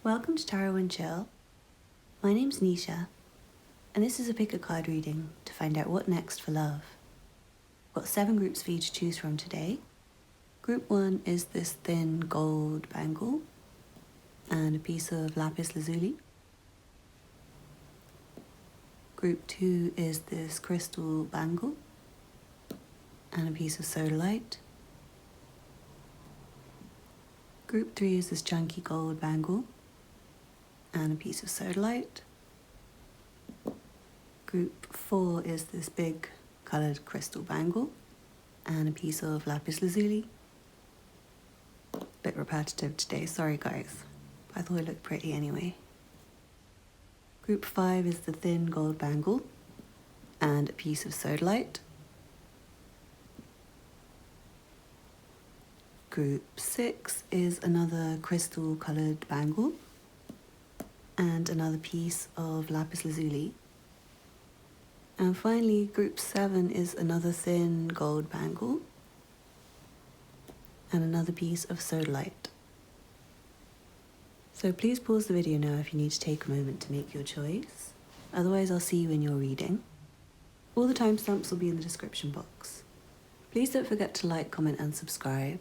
Welcome to Tarot and Chill. My name's Nisha, and this is a pick a card reading to find out what next for love. I've got 7 groups for you to choose from today. Group 1 is this thin gold bangle and a piece of lapis lazuli. Group 2 is this crystal bangle and a piece of sodalite. Group 3 is this chunky gold bangle and a piece of sodalite. Group 4 is this big coloured crystal bangle and a piece of lapis lazuli. Bit repetitive today, sorry guys, but I thought it looked pretty anyway. Group 5 is the thin gold bangle and a piece of sodalite. Group 6 is another crystal coloured bangle and another piece of lapis lazuli. And finally, group 7 is another thin gold bangle and another piece of sodalite. So please pause the video now if you need to take a moment to make your choice. Otherwise, I'll see you in your reading. All the timestamps will be in the description box. Please don't forget to like, comment and subscribe.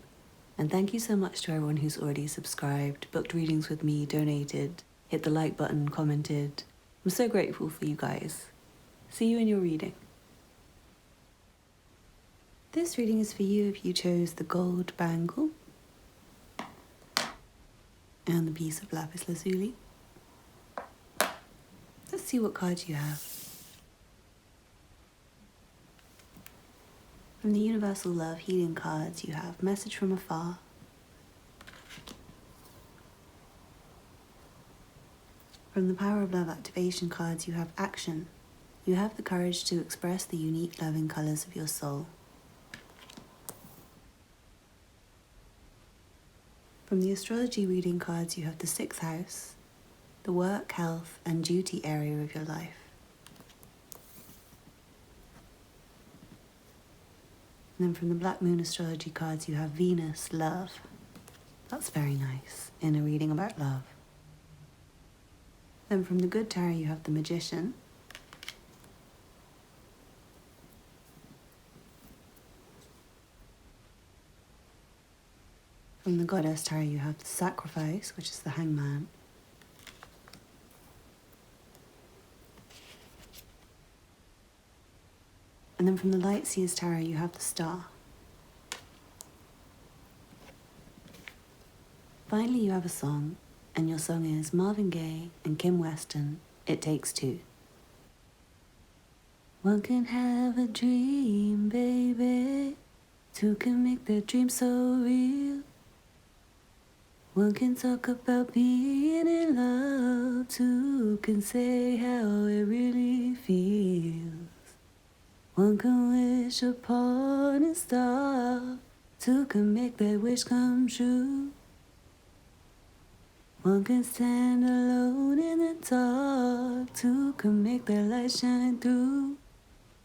And thank you so much to everyone who's already subscribed, booked readings with me, donated, hit the like button, commented. I'm so grateful for you guys. See you in your reading. This reading is for you if you chose the gold bangle and the piece of lapis lazuli. Let's see what cards you have. From the Universal Love Healing cards, you have Message from Afar. From the Power of Love Activation cards, you have Action. You have the courage to express the unique loving colours of your soul. From the Astrology Reading cards, you have the 6th house, the work, health and duty area of your life. And then from the Black Moon Astrology cards, you have Venus, love. That's very nice in a reading about love. Then from the Good Tarot, you have the Magician. From the Goddess Tarot, you have the Sacrifice, which is the Hangman. And then from the Light Seers Tarot, you have the Star. Finally, you have a song, and your song is Marvin Gaye and Kim Weston, It Takes Two. One can have a dream, baby. Two can make their dream so real. One can talk about being in love. Two can say how it really feels. One can wish upon a star. Two can make their wish come true. One can stand alone in the dark. Two can make their light shine through.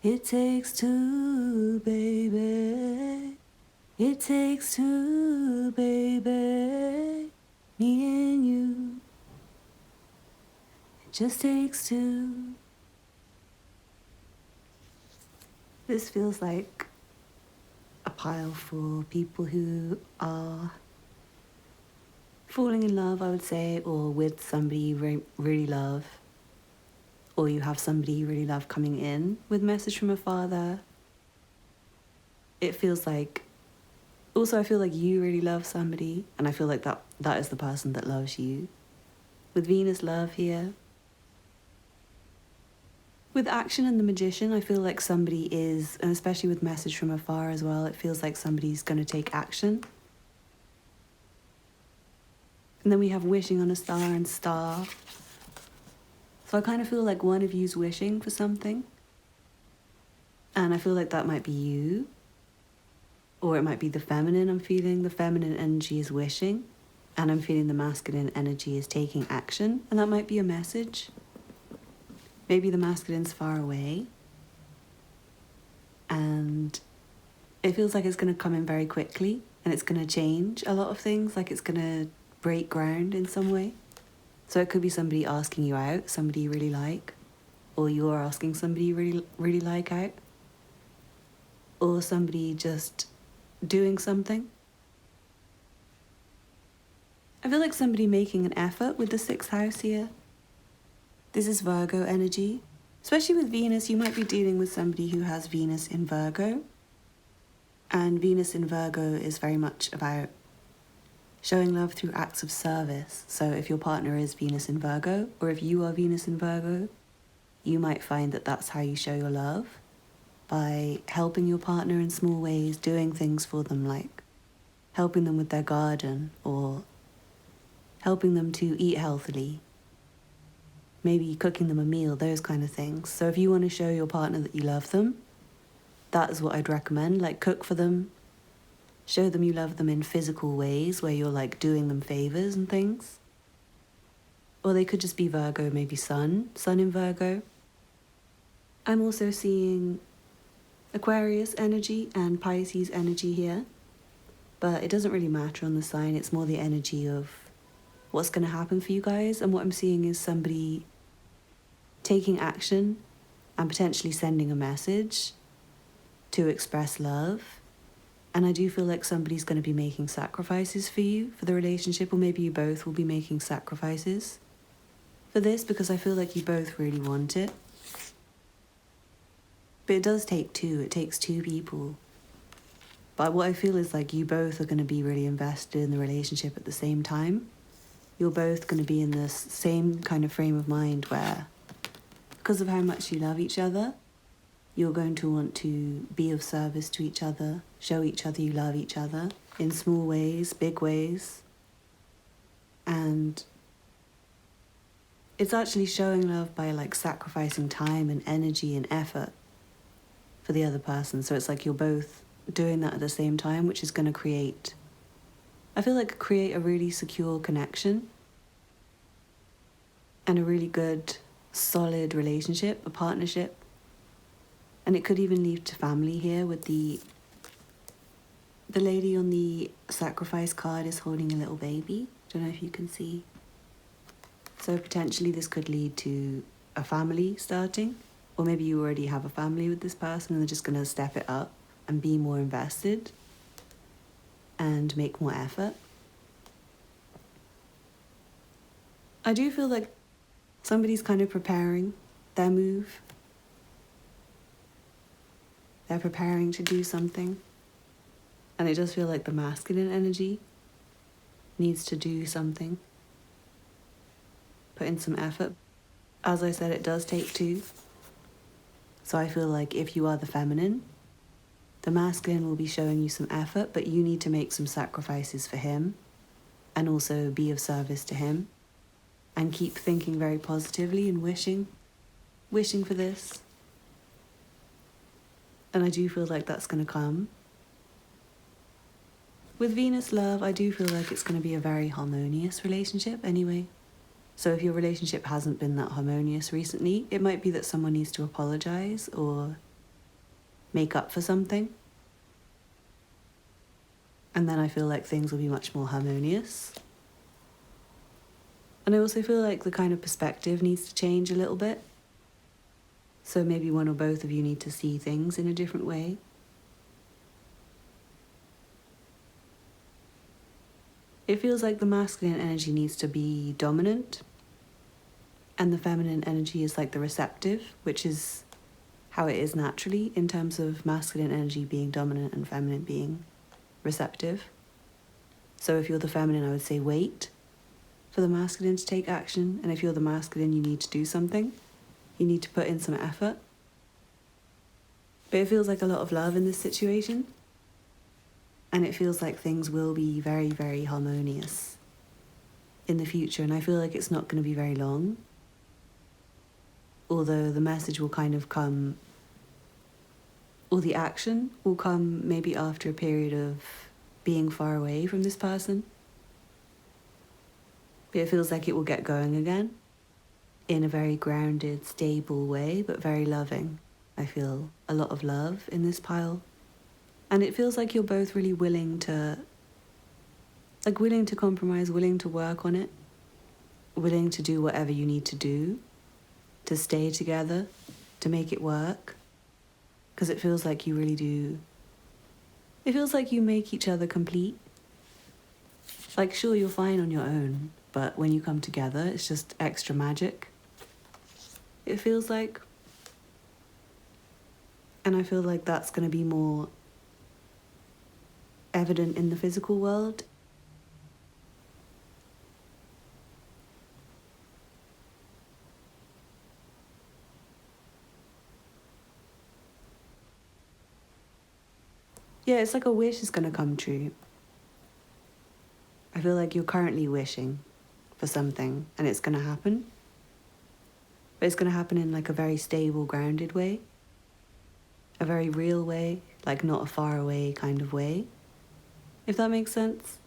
It takes two, baby. It takes two, baby. Me and you. It just takes two. This feels like a pile for people who are falling in love, I would say, or with somebody you really love, or you have somebody you really love coming in with Message from a Father. It feels like, also I feel like you really love somebody, and I feel like that is the person that loves you. With Venus love here. With Action and the Magician, I feel like somebody is, and especially with Message from Afar as well, it feels like somebody's going to take action. And then we have Wishing on a Star and Star. So I kind of feel like one of you's wishing for something. And I feel like that might be you. Or it might be the feminine I'm feeling. The feminine energy is wishing. And I'm feeling the masculine energy is taking action. And that might be a message. Maybe the masculine's far away. And it feels like it's going to come in very quickly. And it's going to change a lot of things. Like it's going to break ground in some way. So it could be somebody asking you out, somebody you really like, or you're asking somebody you really like out, or somebody just doing something. I feel like somebody making an effort with the 6th house here. This is Virgo energy. Especially with Venus, you might be dealing with somebody who has Venus in Virgo. And Venus in Virgo is very much about showing love through acts of service. So if your partner is Venus in Virgo, or if you are Venus in Virgo, you might find that that's how you show your love, by helping your partner in small ways, doing things for them like helping them with their garden or helping them to eat healthily, maybe cooking them a meal, those kind of things. So if you want to show your partner that you love them, that is what I'd recommend. Like, cook for them, show them you love them in physical ways where you're like doing them favors and things. Or they could just be Virgo, maybe Sun in Virgo. I'm also seeing Aquarius energy and Pisces energy here, but it doesn't really matter on the sign. It's more the energy of what's going to happen for you guys. And what I'm seeing is somebody taking action and potentially sending a message to express love. And I do feel like somebody's going to be making sacrifices for you for the relationship, or maybe you both will be making sacrifices for this, because I feel like you both really want it. But it does take two. It takes two people. But what I feel is like you both are going to be really invested in the relationship at the same time. You're both going to be in this same kind of frame of mind where, because of how much you love each other, you're going to want to be of service to each other, show each other you love each other in small ways, big ways. And it's actually showing love by like sacrificing time and energy and effort for the other person. So it's like you're both doing that at the same time, which is going to create, I feel like, create a really secure connection and a really good, solid relationship, a partnership. And it could even lead to family here with the lady on the sacrifice card is holding a little baby. Don't know if you can see. So potentially this could lead to a family starting, or maybe you already have a family with this person and they're just going to step it up and be more invested and make more effort. I do feel like somebody's kind of preparing their move. They're preparing to do something. And it does feel like the masculine energy needs to do something. Put in some effort. As I said, it does take two. So I feel like if you are the feminine, the masculine will be showing you some effort, but you need to make some sacrifices for him and also be of service to him and keep thinking very positively and wishing for this. And I do feel like that's going to come. With Venus love, I do feel like it's going to be a very harmonious relationship anyway. So if your relationship hasn't been that harmonious recently, it might be that someone needs to apologize or make up for something. And then I feel like things will be much more harmonious. And I also feel like the kind of perspective needs to change a little bit. So maybe one or both of you need to see things in a different way. It feels like the masculine energy needs to be dominant, and the feminine energy is like the receptive, which is how it is naturally in terms of masculine energy being dominant and feminine being receptive. So if you're the feminine, I would say wait for the masculine to take action. And if you're the masculine, you need to do something. You need to put in some effort. But it feels like a lot of love in this situation. And it feels like things will be very, very harmonious in the future. And I feel like it's not going to be very long. Although the message will kind of come, or the action will come maybe after a period of being far away from this person. But it feels like it will get going again in a very grounded, stable way, but very loving. I feel a lot of love in this pile. And it feels like you're both really willing to compromise, willing to work on it, willing to do whatever you need to do to stay together, to make it work. Because it feels like you really do. It feels like you make each other complete. Like, sure, you're fine on your own, but when you come together, it's just extra magic. It feels like. And I feel like that's going to be more evident in the physical world. Yeah, it's like a wish is going to come true. I feel like you're currently wishing for something and it's going to happen. But it's going to happen in like a very stable, grounded way. A very real way, like not a far away kind of way. If that makes sense.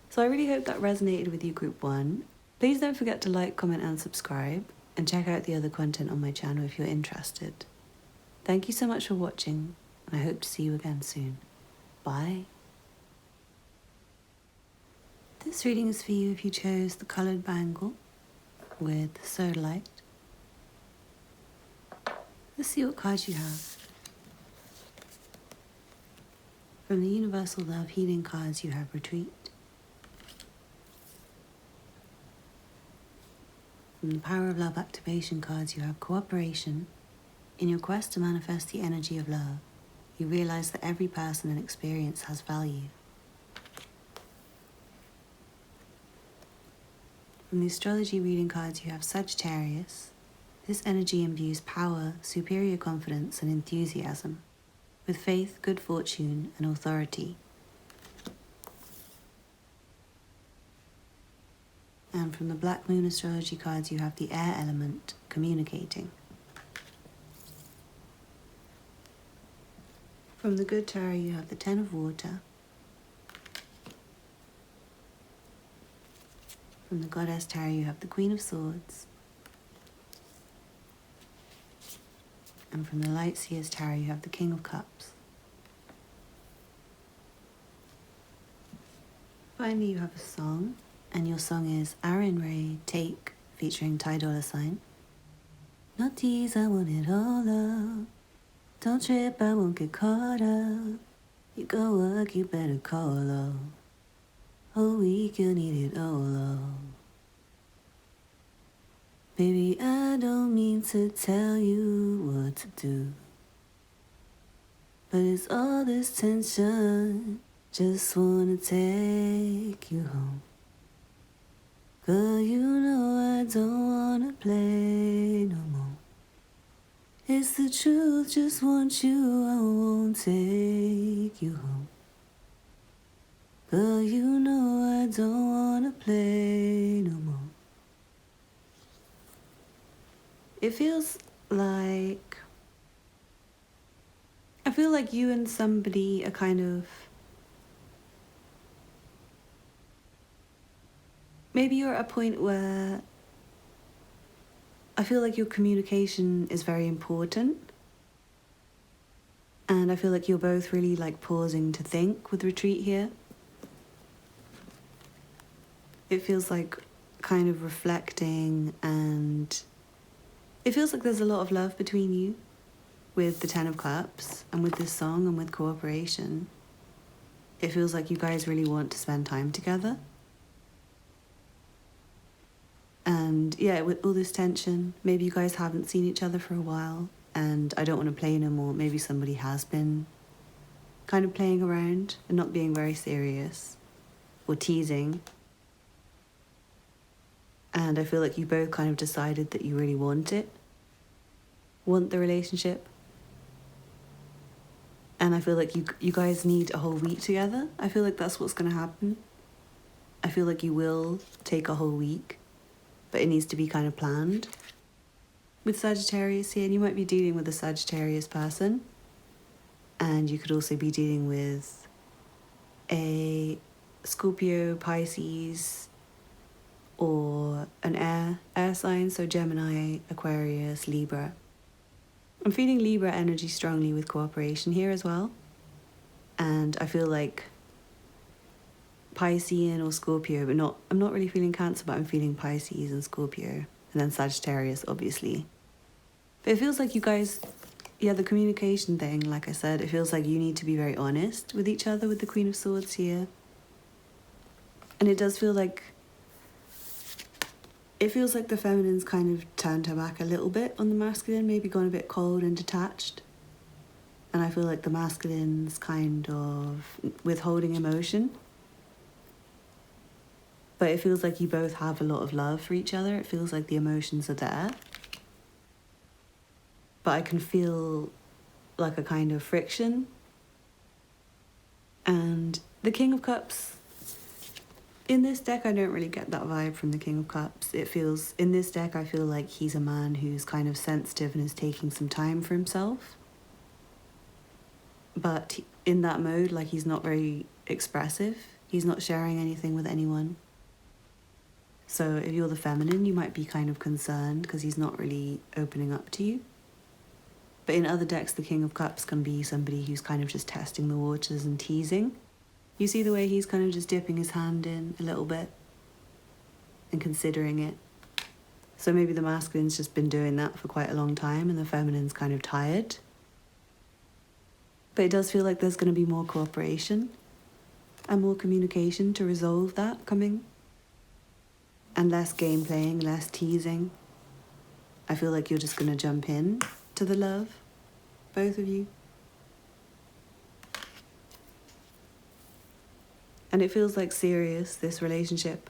So I really hope that resonated with you, Group 1. Please don't forget to like, comment and subscribe. And check out the other content on my channel if you're interested. Thank you so much for watching. And I hope to see you again soon. Bye. This reading is for you if you chose the coloured bangle with the sodalite. Let's see what cards you have. From the Universal Love Healing cards, you have Retreat. From the Power of Love Activation cards, you have Cooperation. In your quest to manifest the energy of love, you realize that every person and experience has value. From the Astrology Reading cards, you have Sagittarius. This energy imbues power, superior confidence, and enthusiasm, with faith, good fortune, and authority. And from the Black Moon Astrology cards, you have the Air Element, Communicating. From the Good Tarot, you have the Ten of Water. From the Goddess Tarot, you have the Queen of Swords. And from the Light Seers Tarot, you have the King of Cups. Finally, you have a song, and your song is Aaron Ray, Take, featuring Ty Dolla $ign. No tease, I want it all up. Don't trip, I won't get caught up. You go work, you better call off. Whole week, you need it all off. Baby, I don't mean to tell you what to do, but it's all this tension. Just wanna take you home. Girl, you know I don't wanna play no more. It's the truth, just want you, I won't take you home. Girl, you know I don't wanna play no more. It feels like... I feel like you and somebody are kind of... Maybe you're at a point where I feel like your communication is very important. And I feel like you're both really like pausing to think with Retreat here. It feels like kind of reflecting, and it feels like there's a lot of love between you with the Ten of Cups and with this song and with Cooperation. It feels like you guys really want to spend time together. And yeah, with all this tension, maybe you guys haven't seen each other for a while, and I don't want to play no more. Maybe somebody has been kind of playing around and not being very serious or teasing. And I feel like you both kind of decided that you really want the relationship. And I feel like you guys need a whole week together. I feel like that's what's going to happen. I feel like you will take a whole week, but it needs to be kind of planned. With Sagittarius here, and you might be dealing with a Sagittarius person, and you could also be dealing with a Scorpio, Pisces, or an air sign, so Gemini, Aquarius, Libra. I'm feeling Libra energy strongly with Cooperation here as well. And I feel like Piscean or Scorpio, but I'm not really feeling Cancer, but I'm feeling Pisces and Scorpio. And then Sagittarius, obviously. But it feels like you guys, yeah, the communication thing, like I said, it feels like you need to be very honest with each other with the Queen of Swords here. And it does feel like, it feels like the feminine's kind of turned her back a little bit on the masculine, maybe gone a bit cold and detached. And I feel like the masculine's kind of withholding emotion. But it feels like you both have a lot of love for each other. It feels like the emotions are there. But I can feel like a kind of friction. And the King of Cups, in this deck, I don't really get that vibe from the King of Cups. It feels, in this deck, I feel like he's a man who's kind of sensitive and is taking some time for himself. But in that mode, like, he's not very expressive. He's not sharing anything with anyone. So if you're the feminine, you might be kind of concerned because he's not really opening up to you. But in other decks, the King of Cups can be somebody who's kind of just testing the waters and teasing. You see the way he's kind of just dipping his hand in a little bit and considering it. So maybe the masculine's just been doing that for quite a long time and the feminine's kind of tired. But it does feel like there's going to be more cooperation and more communication to resolve that coming. And less game playing, less teasing. I feel like you're just going to jump in to the love, both of you. And it feels like serious, this relationship,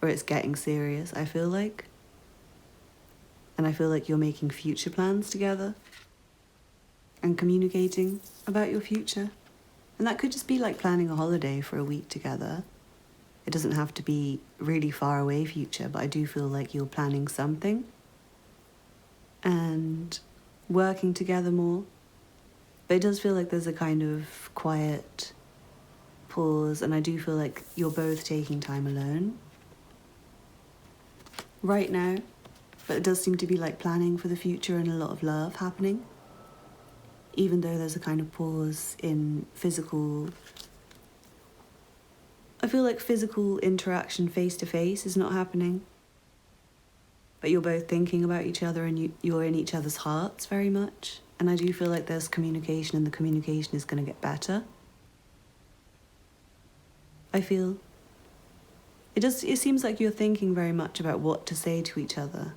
or it's getting serious, I feel like. And I feel like you're making future plans together and communicating about your future. And that could just be like planning a holiday for a week together. It doesn't have to be really far away future, but I do feel like you're planning something and working together more. But it does feel like there's a kind of quiet pause, and I do feel like you're both taking time alone right now. But it does seem to be like planning for the future and a lot of love happening, even though there's a kind of pause in physical. I feel like physical interaction face to face is not happening. But you're both thinking about each other and you're in each other's hearts very much. And I do feel like there's communication and the communication is going to get better. I feel. It seems like you're thinking very much about what to say to each other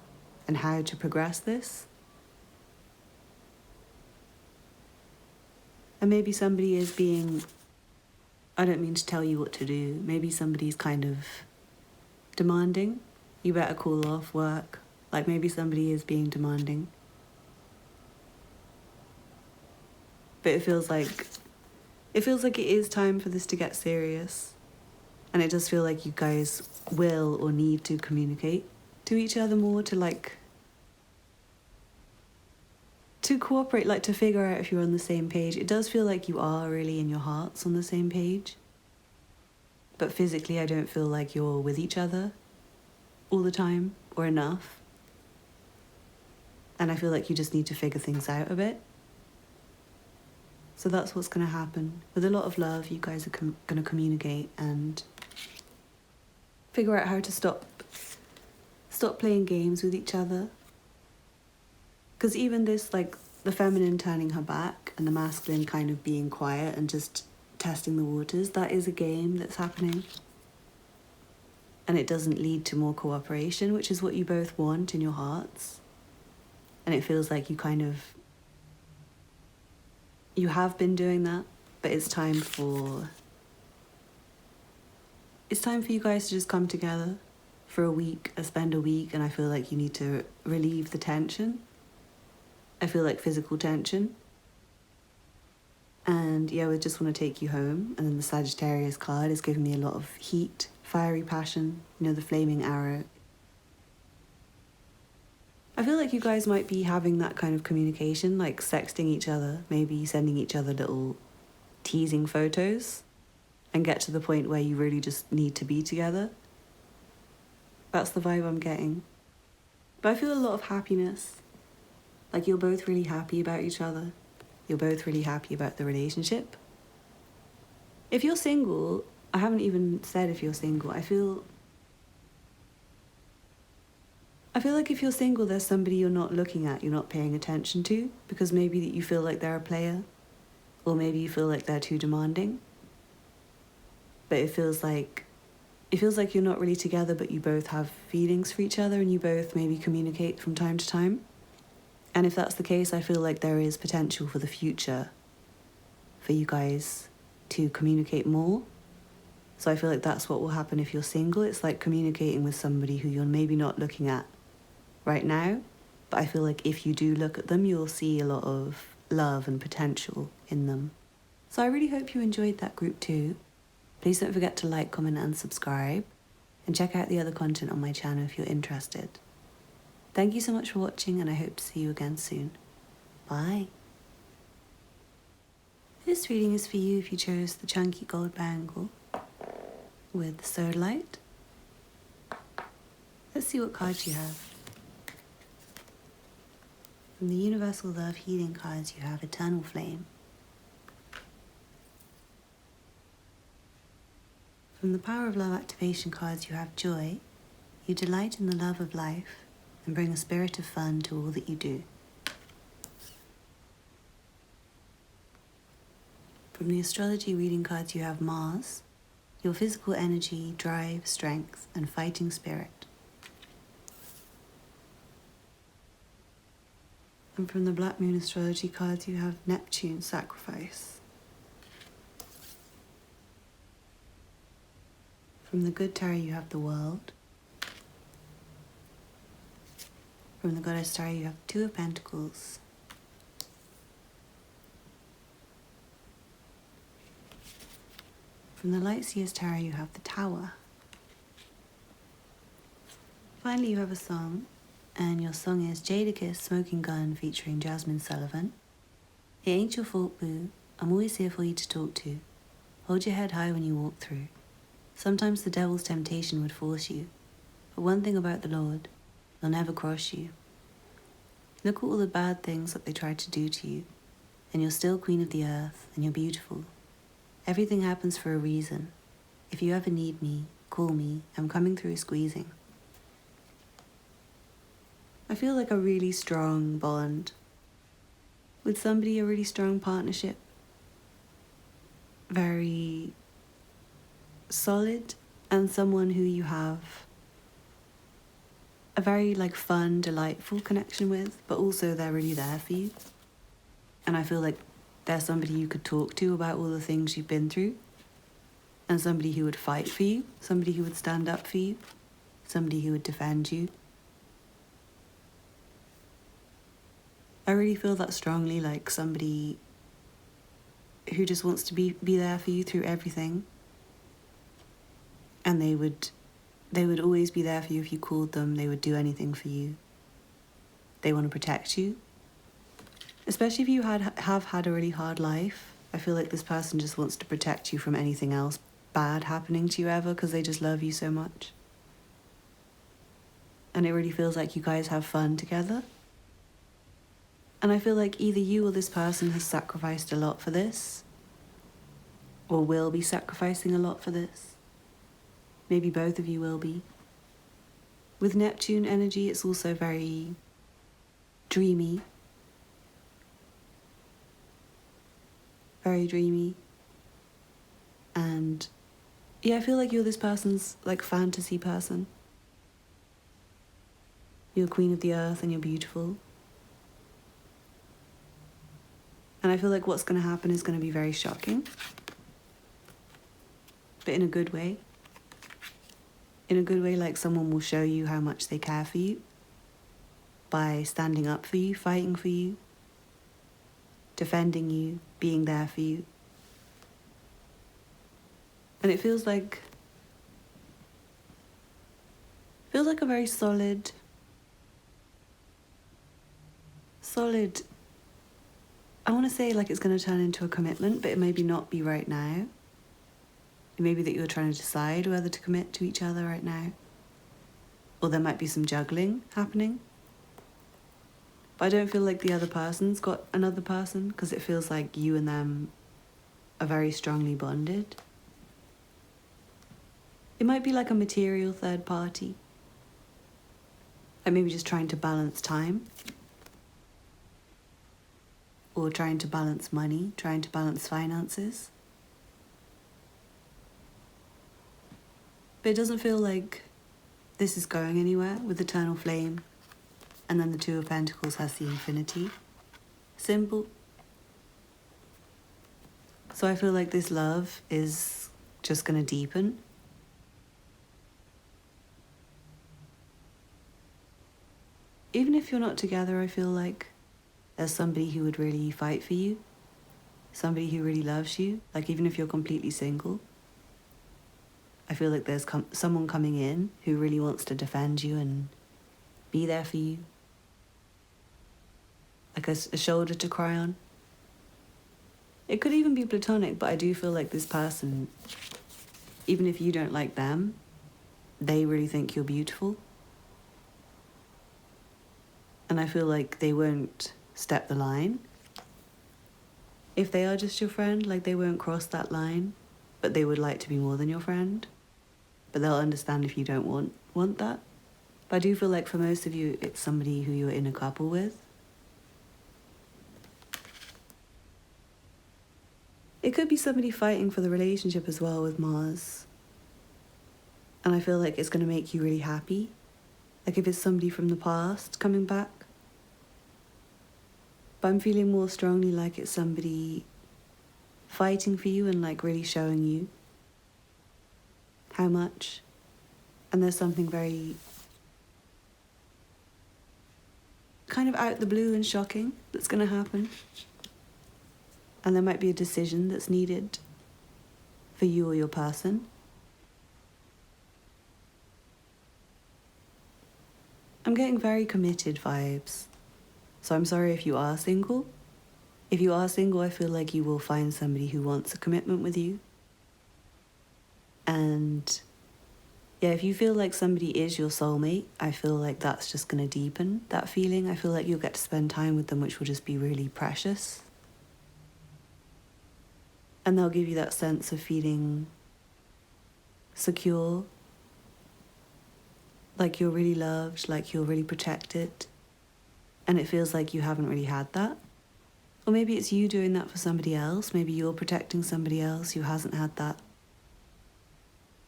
and how to progress this. And maybe somebody is being, I don't mean to tell you what to do, maybe somebody's kind of demanding. You better call off work. Like maybe somebody is being demanding. But it feels like it is time for this to get serious. And it does feel like you guys will or need to communicate to each other more, to cooperate, like to figure out if you're on the same page. It does feel like you are really in your hearts on the same page. But physically, I don't feel like you're with each other all the time or enough. And I feel like you just need to figure things out a bit. So that's what's going to happen. With a lot of love, you guys are going to communicate and figure out how to stop playing games with each other. Because even this, like, the feminine turning her back and the masculine kind of being quiet and just testing the waters, that is a game that's happening. And it doesn't lead to more cooperation, which is what you both want in your hearts. And it feels like you have been doing that, but it's time for you guys to just come together for a week, spend a week, and I feel like you need to relieve the tension. I feel like physical tension. And yeah, we just want to take you home. And then the Sagittarius card is giving me a lot of heat, fiery passion, the flaming arrow. I feel like you guys might be having that kind of communication, like sexting each other, maybe sending each other little teasing photos and get to the point where you really just need to be together. That's the vibe I'm getting. But I feel a lot of happiness. Like you're both really happy about each other. You're both really happy about the relationship. If you're single, I haven't even said if you're single. I feel like if you're single, there's somebody you're not looking at, you're not paying attention to, because maybe that you feel like they're a player, or maybe you feel like they're too demanding. But it feels like you're not really together, but you both have feelings for each other and you both maybe communicate from time to time. And if that's the case, I feel like there is potential for the future for you guys to communicate more. So I feel like that's what will happen if you're single. It's like communicating with somebody who you're maybe not looking at right now, but I feel like if you do look at them, you'll see a lot of love and potential in them. So I really hope you enjoyed that group too. Please don't forget to like, comment and subscribe, and check out the other content on my channel if you're interested. Thank you so much for watching, and I hope to see you again soon. Bye. This reading is for you if you chose the chunky gold bangle with the sodalite. Let's see what cards you have. From the Universal Love Healing cards, you have Eternal Flame. From the Power of Love Activation cards, you have Joy. You delight in the love of life and bring a spirit of fun to all that you do. From the Astrology Reading cards, you have Mars. Your physical energy, drive, strength, and fighting spirit. And from the Black Moon Astrology cards, you have Neptune, Sacrifice. From the Good Tarot, you have the World. From the Goddess Tarot, you have Two of Pentacles. From the Light Seers Tarot, you have the Tower. Finally, you have a song, and your song is Jadakiss Smoking Gun featuring Jasmine Sullivan. It ain't your fault, boo. I'm always here for you to talk to. Hold your head high when you walk through. Sometimes the devil's temptation would force you, but one thing about the Lord, he'll never cross you. Look at all the bad things that they tried to do to you, and you're still queen of the earth, and you're beautiful. Everything happens for a reason. If you ever need me, call me. I'm coming through squeezing. I feel like a really strong bond with somebody, a really strong partnership. Very solid, and someone who you have a very fun, delightful connection with, but also they're really there for you. And I feel like they're somebody you could talk to about all the things you've been through, and somebody who would fight for you, somebody who would stand up for you, somebody who would defend you. I really feel that strongly, like somebody who just wants to be there for you through everything. And they would always be there for you if you called them. They would do anything for you. They want to protect you. Especially if you have had a really hard life. I feel like this person just wants to protect you from anything else bad happening to you ever, because they just love you so much. And it really feels like you guys have fun together. And I feel like either you or this person has sacrificed a lot for this, or will be sacrificing a lot for this. Maybe both of you will be. With Neptune energy, it's also very dreamy. Very dreamy. And yeah, I feel like you're this person's fantasy person. You're queen of the earth and you're beautiful. And I feel like what's going to happen is going to be very shocking. But in a good way. In a good way, like someone will show you how much they care for you by standing up for you, fighting for you, defending you, being there for you. And it feels like a very solid, I want to say it's going to turn into a commitment, but it maybe not be right now. It may be that you're trying to decide whether to commit to each other right now. Or there might be some juggling happening. But I don't feel like the other person's got another person, because it feels like you and them are very strongly bonded. It might be like a material third party. Like maybe just trying to balance time. Or trying to balance money, trying to balance finances. But it doesn't feel like this is going anywhere with Eternal Flame. And then the Two of Pentacles has the Infinity. Simple. So I feel like this love is just going to deepen. Even if you're not together, I feel like there's somebody who would really fight for you. Somebody who really loves you. Like even if you're completely single. I feel like there's someone coming in who really wants to defend you and be there for you. Like a shoulder to cry on. It could even be platonic, but I do feel like this person, even if you don't like them, they really think you're beautiful. And I feel like they won't step the line. If they are just your friend, like they won't cross that line, but they would like to be more than your friend. But they'll understand if you don't want that. But I do feel like for most of you, it's somebody who you're in a couple with. It could be somebody fighting for the relationship as well with Mars. And I feel like it's going to make you really happy. Like if it's somebody from the past coming back. But I'm feeling more strongly like it's somebody fighting for you and like really showing you how much. And there's something very kind of out the blue and shocking that's going to happen. And there might be a decision that's needed for you or your person. I'm getting very committed vibes. So I'm sorry if you are single. If you are single, I feel like you will find somebody who wants a commitment with you. And yeah, if you feel like somebody is your soulmate, I feel like that's just going to deepen that feeling. I feel like you'll get to spend time with them, which will just be really precious. And they'll give you that sense of feeling secure, like you're really loved, like you're really protected. And it feels like you haven't really had that. Or maybe it's you doing that for somebody else. Maybe you're protecting somebody else who hasn't had that.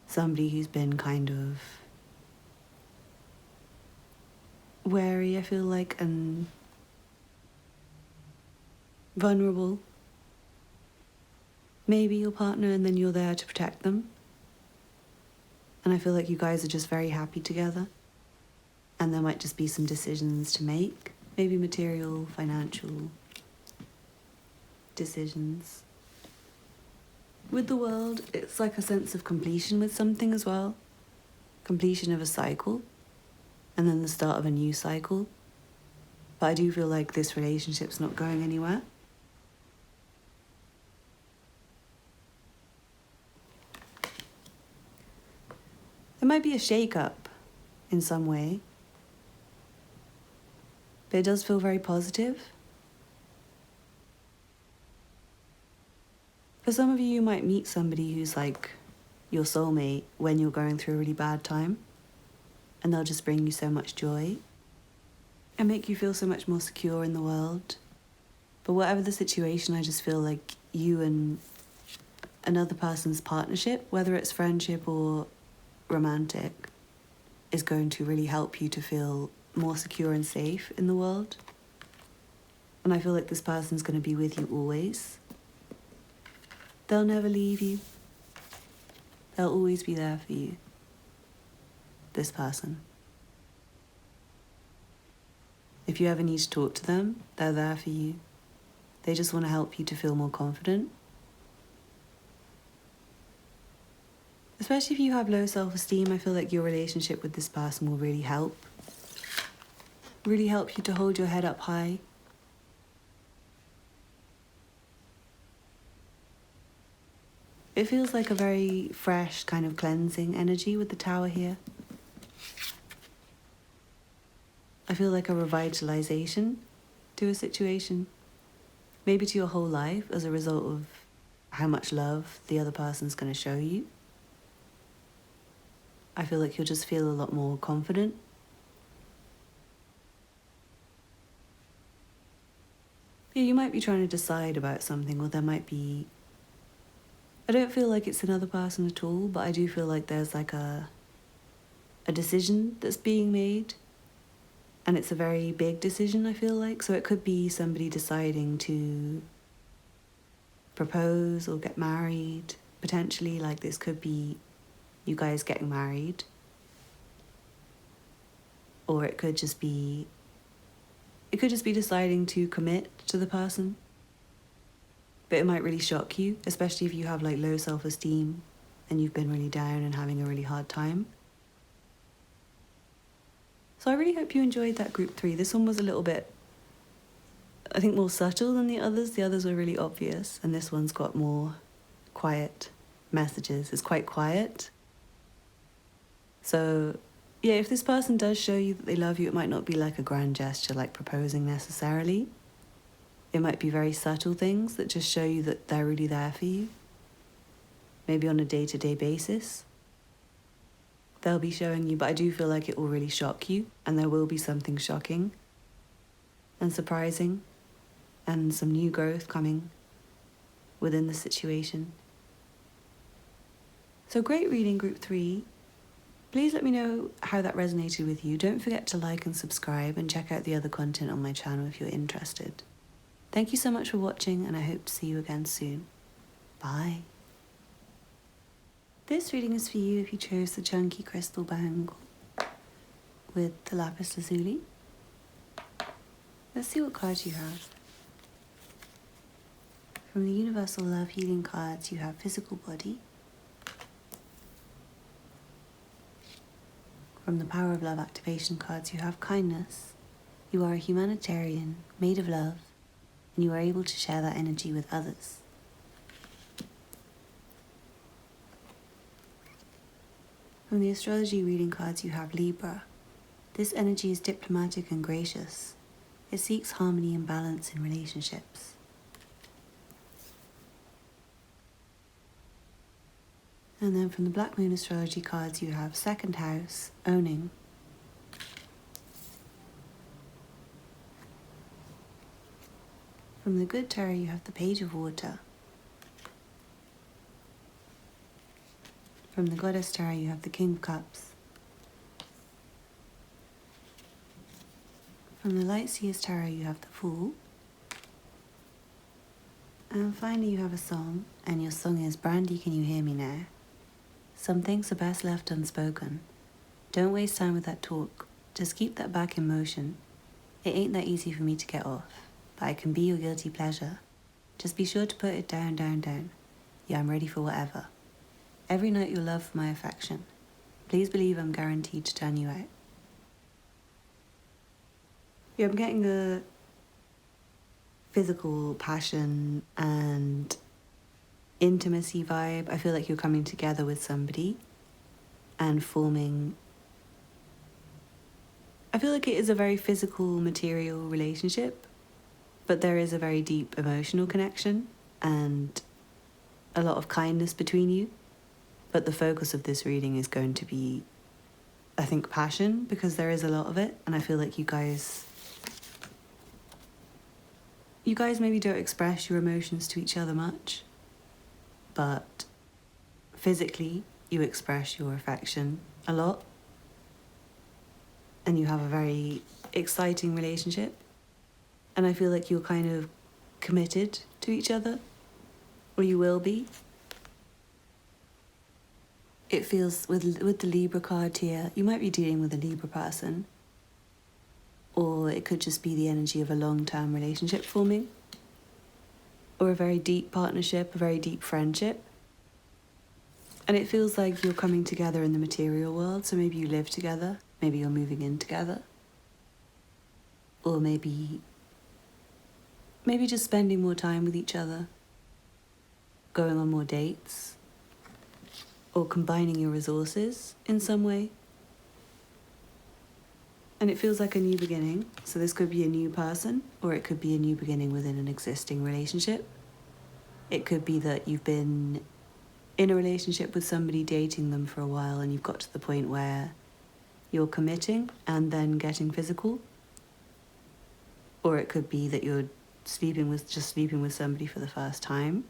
Somebody who's been kind of wary, I feel like, and vulnerable. Maybe your partner, and then you're there to protect them. And I feel like you guys are just very happy together. And there might just be some decisions to make. Maybe material, financial decisions. With the World, it's like a sense of completion with something as well. Completion of a cycle. And then the start of a new cycle. But I do feel like this relationship's not going anywhere. There might be a shake-up in some way. But it does feel very positive. For some of you, you might meet somebody who's like your soulmate when you're going through a really bad time. And they'll just bring you so much joy. And make you feel so much more secure in the world. But whatever the situation, I just feel like you and another person's partnership, whether it's friendship or romantic, is going to really help you to feel more secure and safe in the world. And I feel like this person's going to be with you always. They'll never leave you. They'll always be there for you. This person. If you ever need to talk to them, they're there for you. They just want to help you to feel more confident. Especially if you have low self-esteem, I feel like your relationship with this person will really help. Really help you to hold your head up high. It feels like a very fresh kind of cleansing energy with the Tower here. I feel like a revitalization to a situation. Maybe to your whole life as a result of how much love the other person's going to show you. I feel like you'll just feel a lot more confident. Yeah, you might be trying to decide about something, or there might be... I don't feel like it's another person at all, but I do feel like there's like a decision that's being made. And it's a very big decision, I feel like. So it could be somebody deciding to propose or get married. Potentially, like this could be you guys getting married. Or it could just be deciding to commit to the person. But it might really shock you, especially if you have like low self-esteem and you've been really down and having a really hard time. So I really hope you enjoyed that group 3. This one was a little bit, I think, more subtle than the others. The others were really obvious, and this one's got more quiet messages. It's quite quiet. So yeah, if this person does show you that they love you, it might not be like a grand gesture like proposing necessarily. It might be very subtle things that just show you that they're really there for you. Maybe on a day-to-day basis. They'll be showing you, but I do feel like it will really shock you, and there will be something shocking and surprising and some new growth coming within the situation. So great reading, group 3. Please let me know how that resonated with you. Don't forget to like and subscribe and check out the other content on my channel if you're interested. Thank you so much for watching, and I hope to see you again soon. Bye. This reading is for you if you chose the chunky crystal bangle with the lapis lazuli. Let's see what cards you have. From the Universal Love Healing cards, you have physical body. From the Power of Love activation cards, you have kindness. You are a humanitarian, made of love, and you are able to share that energy with others. From the astrology reading cards, you have Libra. This energy is diplomatic and gracious. It seeks harmony and balance in relationships. And then from the Black Moon astrology cards, you have second house, owning. From the Good Tarot, you have the Page of Water. From the Goddess Tarot, you have the King of Cups. From the Light Seers Tarot, you have the Fool. And finally, you have a song, and your song is Brandy, Can You Hear Me Now? Some things are best left unspoken. Don't waste time with that talk. Just keep that back in motion. It ain't that easy for me to get off, but I can be your guilty pleasure. Just be sure to put it down, down, down. Yeah, I'm ready for whatever. Every night you'll love for my affection. Please believe I'm guaranteed to turn you out. Yeah, I'm getting a physical passion and intimacy vibe. I feel like you're coming together with somebody and forming... I feel like it is a very physical, material relationship, but there is a very deep emotional connection and a lot of kindness between you. But the focus of this reading is going to be, I think, passion, because there is a lot of it, and I feel like you guys maybe don't express your emotions to each other much, but physically you express your affection a lot, and you have a very exciting relationship, and I feel like you're kind of committed to each other, or you will be. It feels, with the Libra card here, you might be dealing with a Libra person, or it could just be the energy of a long-term relationship forming, or a very deep partnership, a very deep friendship. And it feels like you're coming together in the material world, so maybe you live together, maybe you're moving in together, or maybe just spending more time with each other, going on more dates, or combining your resources in some way. And it feels like a new beginning. So this could be a new person, or it could be a new beginning within an existing relationship. It could be that you've been in a relationship with somebody, dating them for a while, and you've got to the point where you're committing and then getting physical. Or it could be that you're sleeping with somebody for the first time.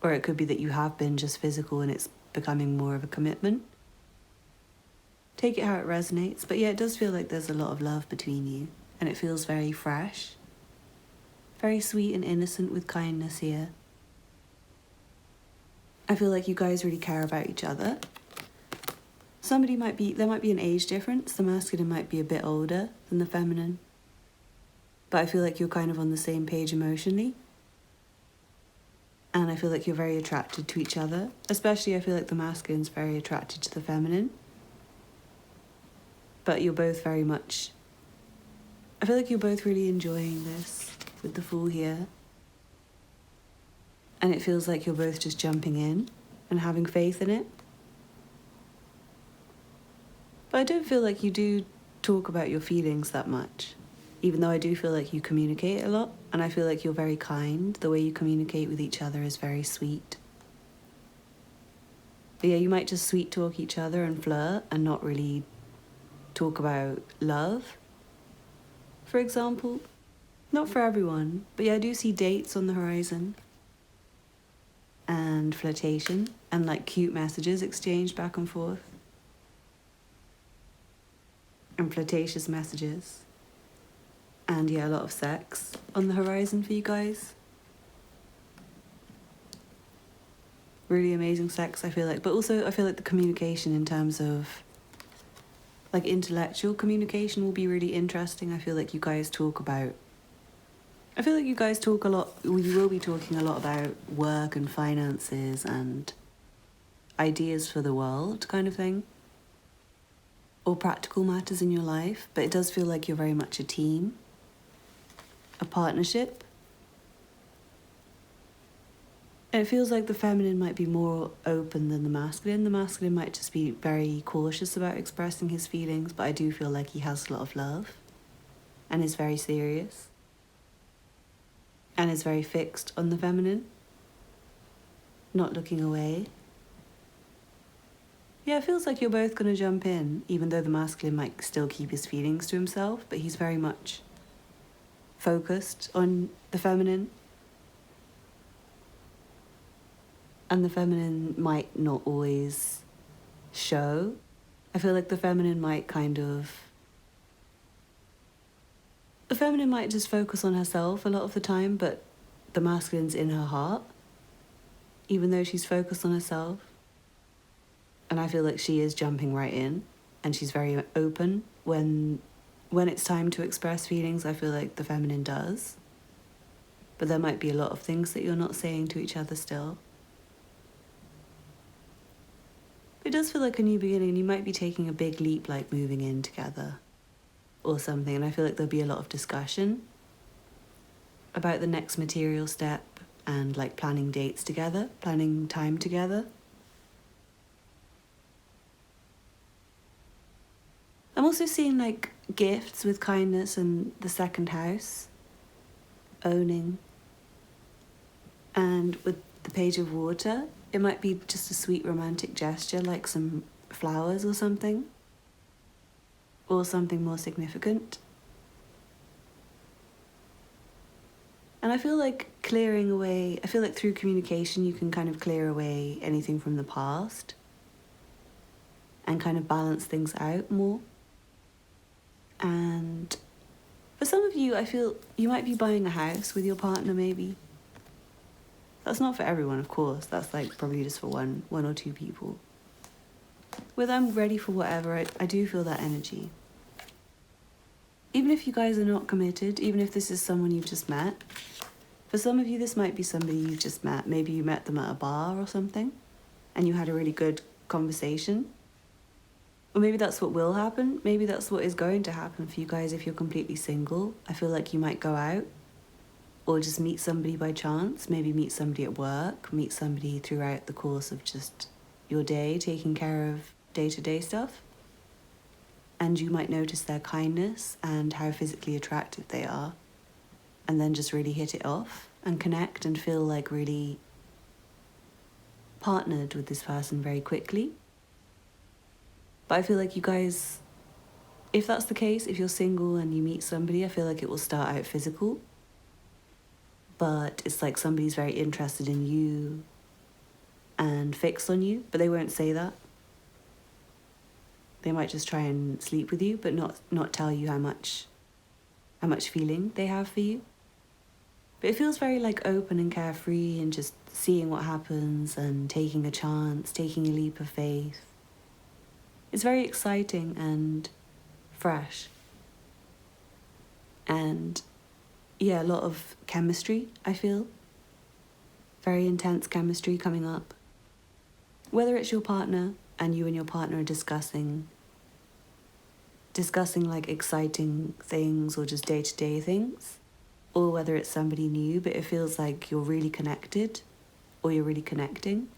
Or it could be that you have been just physical and it's becoming more of a commitment. Take it how it resonates. But yeah, it does feel like there's a lot of love between you, and it feels very fresh, very sweet and innocent with kindness here. I feel like you guys really care about each other. There might be an age difference. The masculine might be a bit older than the feminine. But I feel like you're kind of on the same page emotionally. And I feel like you're very attracted to each other. Especially I feel like the masculine's very attracted to the feminine. But you're both very much... I feel like you're both really enjoying this with the Fool here. And it feels like you're both just jumping in and having faith in it. But I don't feel like you do talk about your feelings that much. Even though I do feel like you communicate a lot. And I feel like you're very kind. The way you communicate with each other is very sweet. But yeah, you might just sweet talk each other and flirt and not really talk about love, for example. Not for everyone. But yeah, I do see dates on the horizon. And flirtation. And like cute messages exchanged back and forth. And flirtatious messages. And yeah, a lot of sex on the horizon for you guys. Really amazing sex, I feel like. But also, I feel like the communication in terms of... like, intellectual communication will be really interesting. I feel like you guys talk about... I feel like you guys talk a lot... you will be talking a lot about work and finances and ideas for the world kind of thing. Or practical matters in your life. But it does feel like you're very much a team. A partnership. And it feels like the feminine might be more open than the masculine. The masculine might just be very cautious about expressing his feelings, but I do feel like he has a lot of love and is very serious and is very fixed on the feminine, not looking away. Yeah, it feels like you're both going to jump in, even though the masculine might still keep his feelings to himself, but he's very much focused on the feminine. And the feminine might not always show. I feel like the feminine might the feminine might just focus on herself a lot of the time, but the masculine's in her heart, even though she's focused on herself. And I feel like she is jumping right in, and she's very open when it's time to express feelings. I feel like the feminine does. But there might be a lot of things that you're not saying to each other still. It does feel like a new beginning, and you might be taking a big leap, like moving in together or something. And I feel like there'll be a lot of discussion about the next material step and like planning dates together, planning time together. I'm also seeing like gifts with kindness and the second house, owning. And with the Page of Water, it might be just a sweet romantic gesture, like some flowers or something. Or something more significant. And I feel like I feel like through communication you can kind of clear away anything from the past. And kind of balance things out more. And for some of you, I feel you might be buying a house with your partner, maybe. That's not for everyone, of course. That's like probably just for one or two people. With I'm ready for whatever, I do feel that energy. Even if you guys are not committed, even if this is someone you've just met, for some of you this might be somebody you've just met. Maybe you met them at a bar or something, and you had a really good conversation. Or maybe that's what will happen. Maybe that's what is going to happen for you guys if you're completely single. I feel like you might go out or just meet somebody by chance. Maybe meet somebody at work, meet somebody throughout the course of just your day, taking care of day-to-day stuff. And you might notice their kindness and how physically attractive they are. And then just really hit it off and connect and feel like really partnered with this person very quickly. But I feel like you guys, if that's the case, if you're single and you meet somebody, I feel like it will start out physical. But it's like somebody's very interested in you and fixed on you, but they won't say that. They might just try and sleep with you, but not tell you how much feeling they have for you. But it feels very like open and carefree and just seeing what happens and taking a chance, taking a leap of faith. It's very exciting and fresh. And yeah, a lot of chemistry, I feel. Very intense chemistry coming up. Whether it's your partner and you and your partner are discussing like exciting things or just day-to-day things, or whether it's somebody new, but it feels like you're really connected or you're really connecting,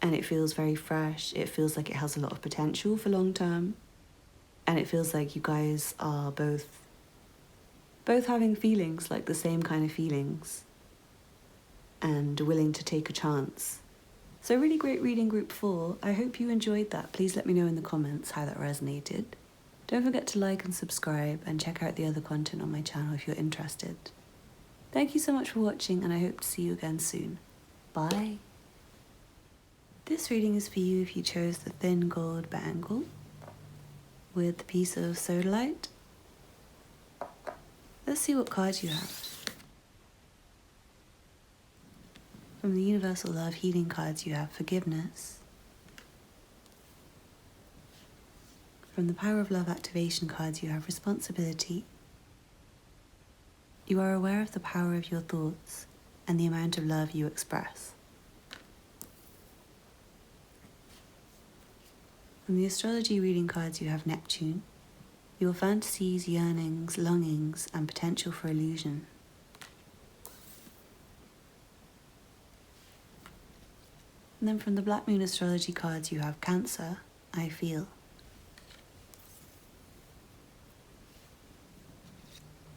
and it feels very fresh. It feels like it has a lot of potential for long term, and it feels like you guys are both having feelings, like the same kind of feelings, and willing to take a chance. So really great reading, group 4. I hope you enjoyed that. Please let me know in the comments how that resonated. Don't forget to like and subscribe and check out the other content on my channel if you're interested. Thank you so much for watching, and I hope to see you again soon. Bye. This reading is for you if you chose the thin gold bangle with the piece of sodalite. Let's see what cards you have. From the Universal Love Healing cards, you have Forgiveness. From the Power of Love Activation cards, you have Responsibility. You are aware of the power of your thoughts and the amount of love you express. From the Astrology Reading cards, you have Neptune. Your fantasies, yearnings, longings, and potential for illusion. And then from the Black Moon Astrology cards, you have Cancer, I Feel.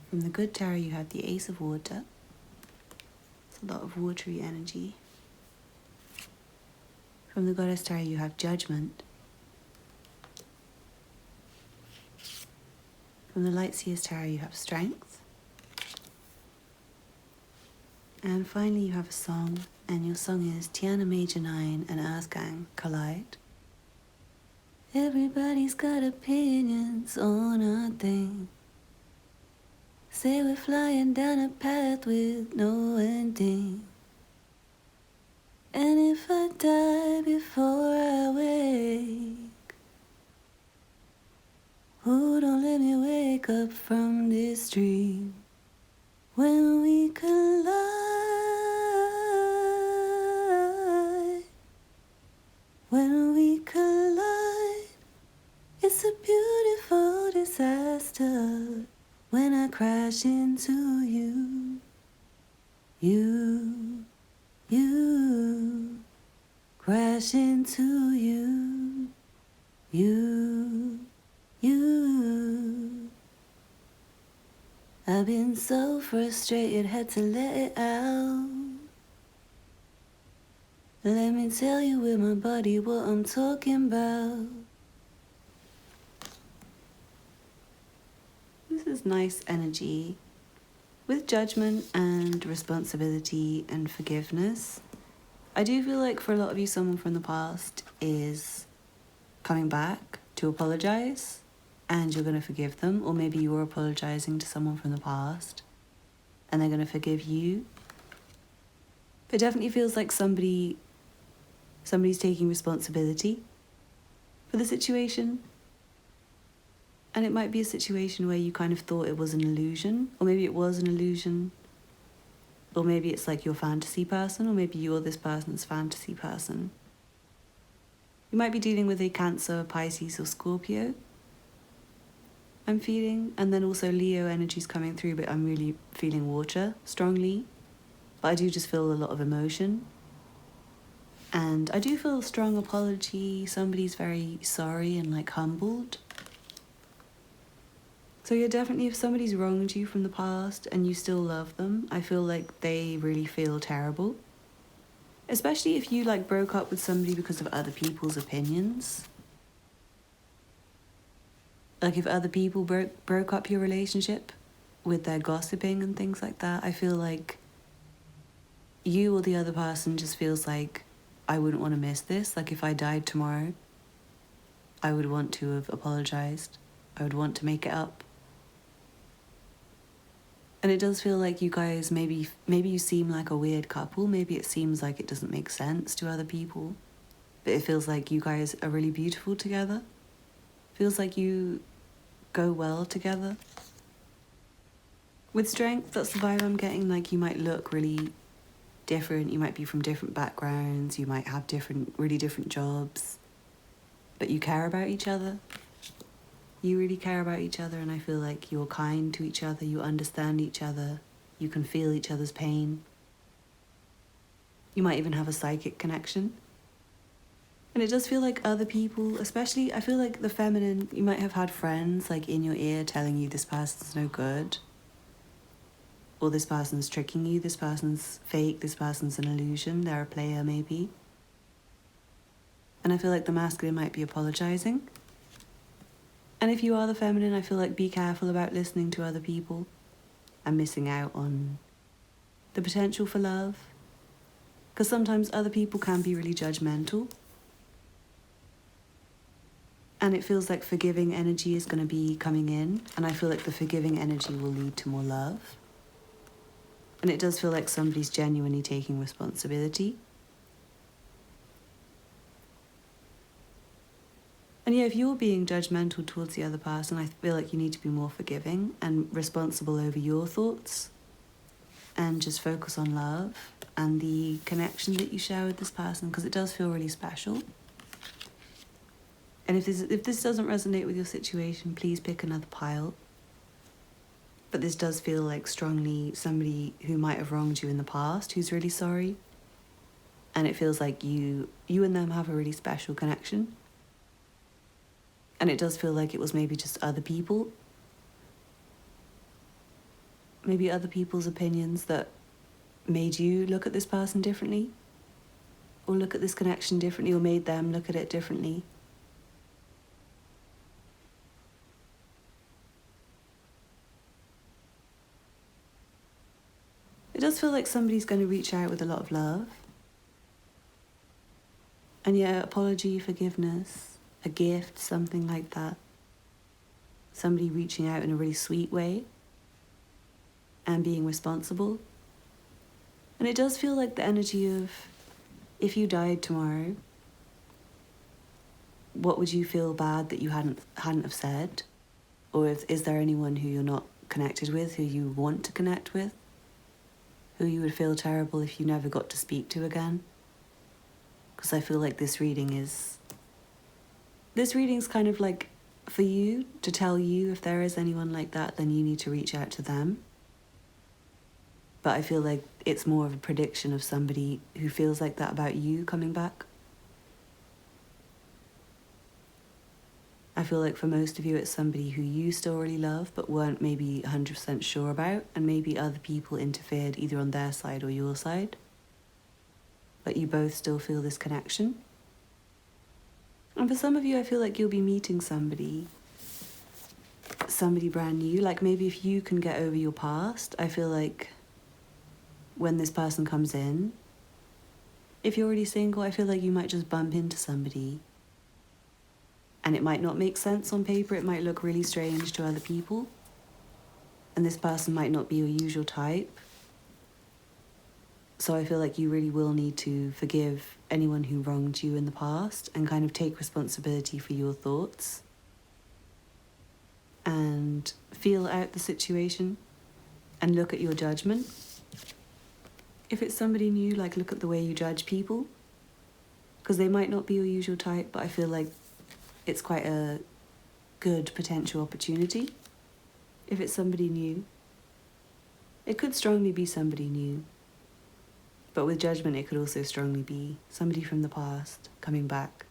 From the Good Tarot, you have the Ace of Water. It's a lot of watery energy. From the Goddess Tarot, you have Judgment. From the Light Seers Tarot, you have Strength. And finally, you have a song, and your song is Tiana Major 9 and Earthgang Collide. Everybody's got opinions on a thing. Say we're flying down a path with no ending. And if I die before I wake, oh, don't let me wake up from this dream. When we collide, when we collide, it's a beautiful disaster. When I crash into you, crash into you. I've been so frustrated, had to let it out. Let me tell you with my body what I'm talking about. This is nice energy with judgment and responsibility and forgiveness. I do feel like for a lot of you, someone from the past is coming back to apologize, and you're going to forgive them, or maybe you're apologizing to someone from the past and they're going to forgive you. It definitely feels like somebody's taking responsibility for the situation. And it might be a situation where you kind of thought it was an illusion, or maybe it was an illusion, or maybe it's like your fantasy person, or maybe you're this person's fantasy person. You might be dealing with a Cancer, Pisces, or Scorpio, I'm feeling, and then also Leo energy's coming through, but I'm really feeling water strongly. But I do just feel a lot of emotion. And I do feel a strong apology. Somebody's very sorry and like humbled. So yeah, definitely if somebody's wronged you from the past and you still love them, I feel like they really feel terrible. Especially if you like broke up with somebody because of other people's opinions. Like if other people broke up your relationship with their gossiping and things like that, I feel like you or the other person just feels like, I wouldn't want to miss this. Like if I died tomorrow, I would want to have apologized. I would want to make it up. And it does feel like you guys, maybe you seem like a weird couple. Maybe it seems like it doesn't make sense to other people. But it feels like you guys are really beautiful together. Feels like you go well together. With strength, that's the vibe I'm getting. Like you might look really different. You might be from different backgrounds. You might have really different jobs. But you care about each other. You really care about each other, and I feel like you're kind to each other. You understand each other. You can feel each other's pain. You might even have a psychic connection. And it does feel like other people, especially, I feel like the feminine, you might have had friends like in your ear telling you this person's no good. Or this person's tricking you, this person's fake, this person's an illusion, they're a player maybe. And I feel like the masculine might be apologizing. And if you are the feminine, I feel like be careful about listening to other people and missing out on the potential for love. Because sometimes other people can be really judgmental. And it feels like forgiving energy is going to be coming in. And I feel like the forgiving energy will lead to more love. And it does feel like somebody's genuinely taking responsibility. And yeah, if you're being judgmental towards the other person, I feel like you need to be more forgiving and responsible over your thoughts. And just focus on love and the connection that you share with this person, because it does feel really special. And if this doesn't resonate with your situation, please pick another pile. But this does feel like strongly somebody who might have wronged you in the past who's really sorry. And it feels like you and them have a really special connection. And it does feel like it was maybe just other people. Maybe other people's opinions that made you look at this person differently. Or look at this connection differently, or made them look at it differently. It does feel like somebody's going to reach out with a lot of love. And yeah, apology, forgiveness, a gift, something like that. Somebody reaching out in a really sweet way and being responsible. And it does feel like the energy of, if you died tomorrow, what would you feel bad that you hadn't have said? Or is there anyone who you're not connected with, who you want to connect with? Who you would feel terrible if you never got to speak to again? Because I feel like this reading's kind of like for you, to tell you if there is anyone like that, then you need to reach out to them. But I feel like it's more of a prediction of somebody who feels like that about you coming back. I feel like for most of you, it's somebody who you still really love, but weren't maybe 100% sure about, and maybe other people interfered either on their side or your side. But you both still feel this connection. And for some of you, I feel like you'll be meeting somebody brand new. Like maybe if you can get over your past, I feel like when this person comes in, if you're already single, I feel like you might just bump into somebody. And it might not make sense on paper, it might look really strange to other people. And this person might not be your usual type. So I feel like you really will need to forgive anyone who wronged you in the past and kind of take responsibility for your thoughts. And feel out the situation and look at your judgment. If it's somebody new, like look at the way you judge people. Because they might not be your usual type, but I feel like it's quite a good potential opportunity if it's somebody new. It could strongly be somebody new, but with judgment it could also strongly be somebody from the past coming back.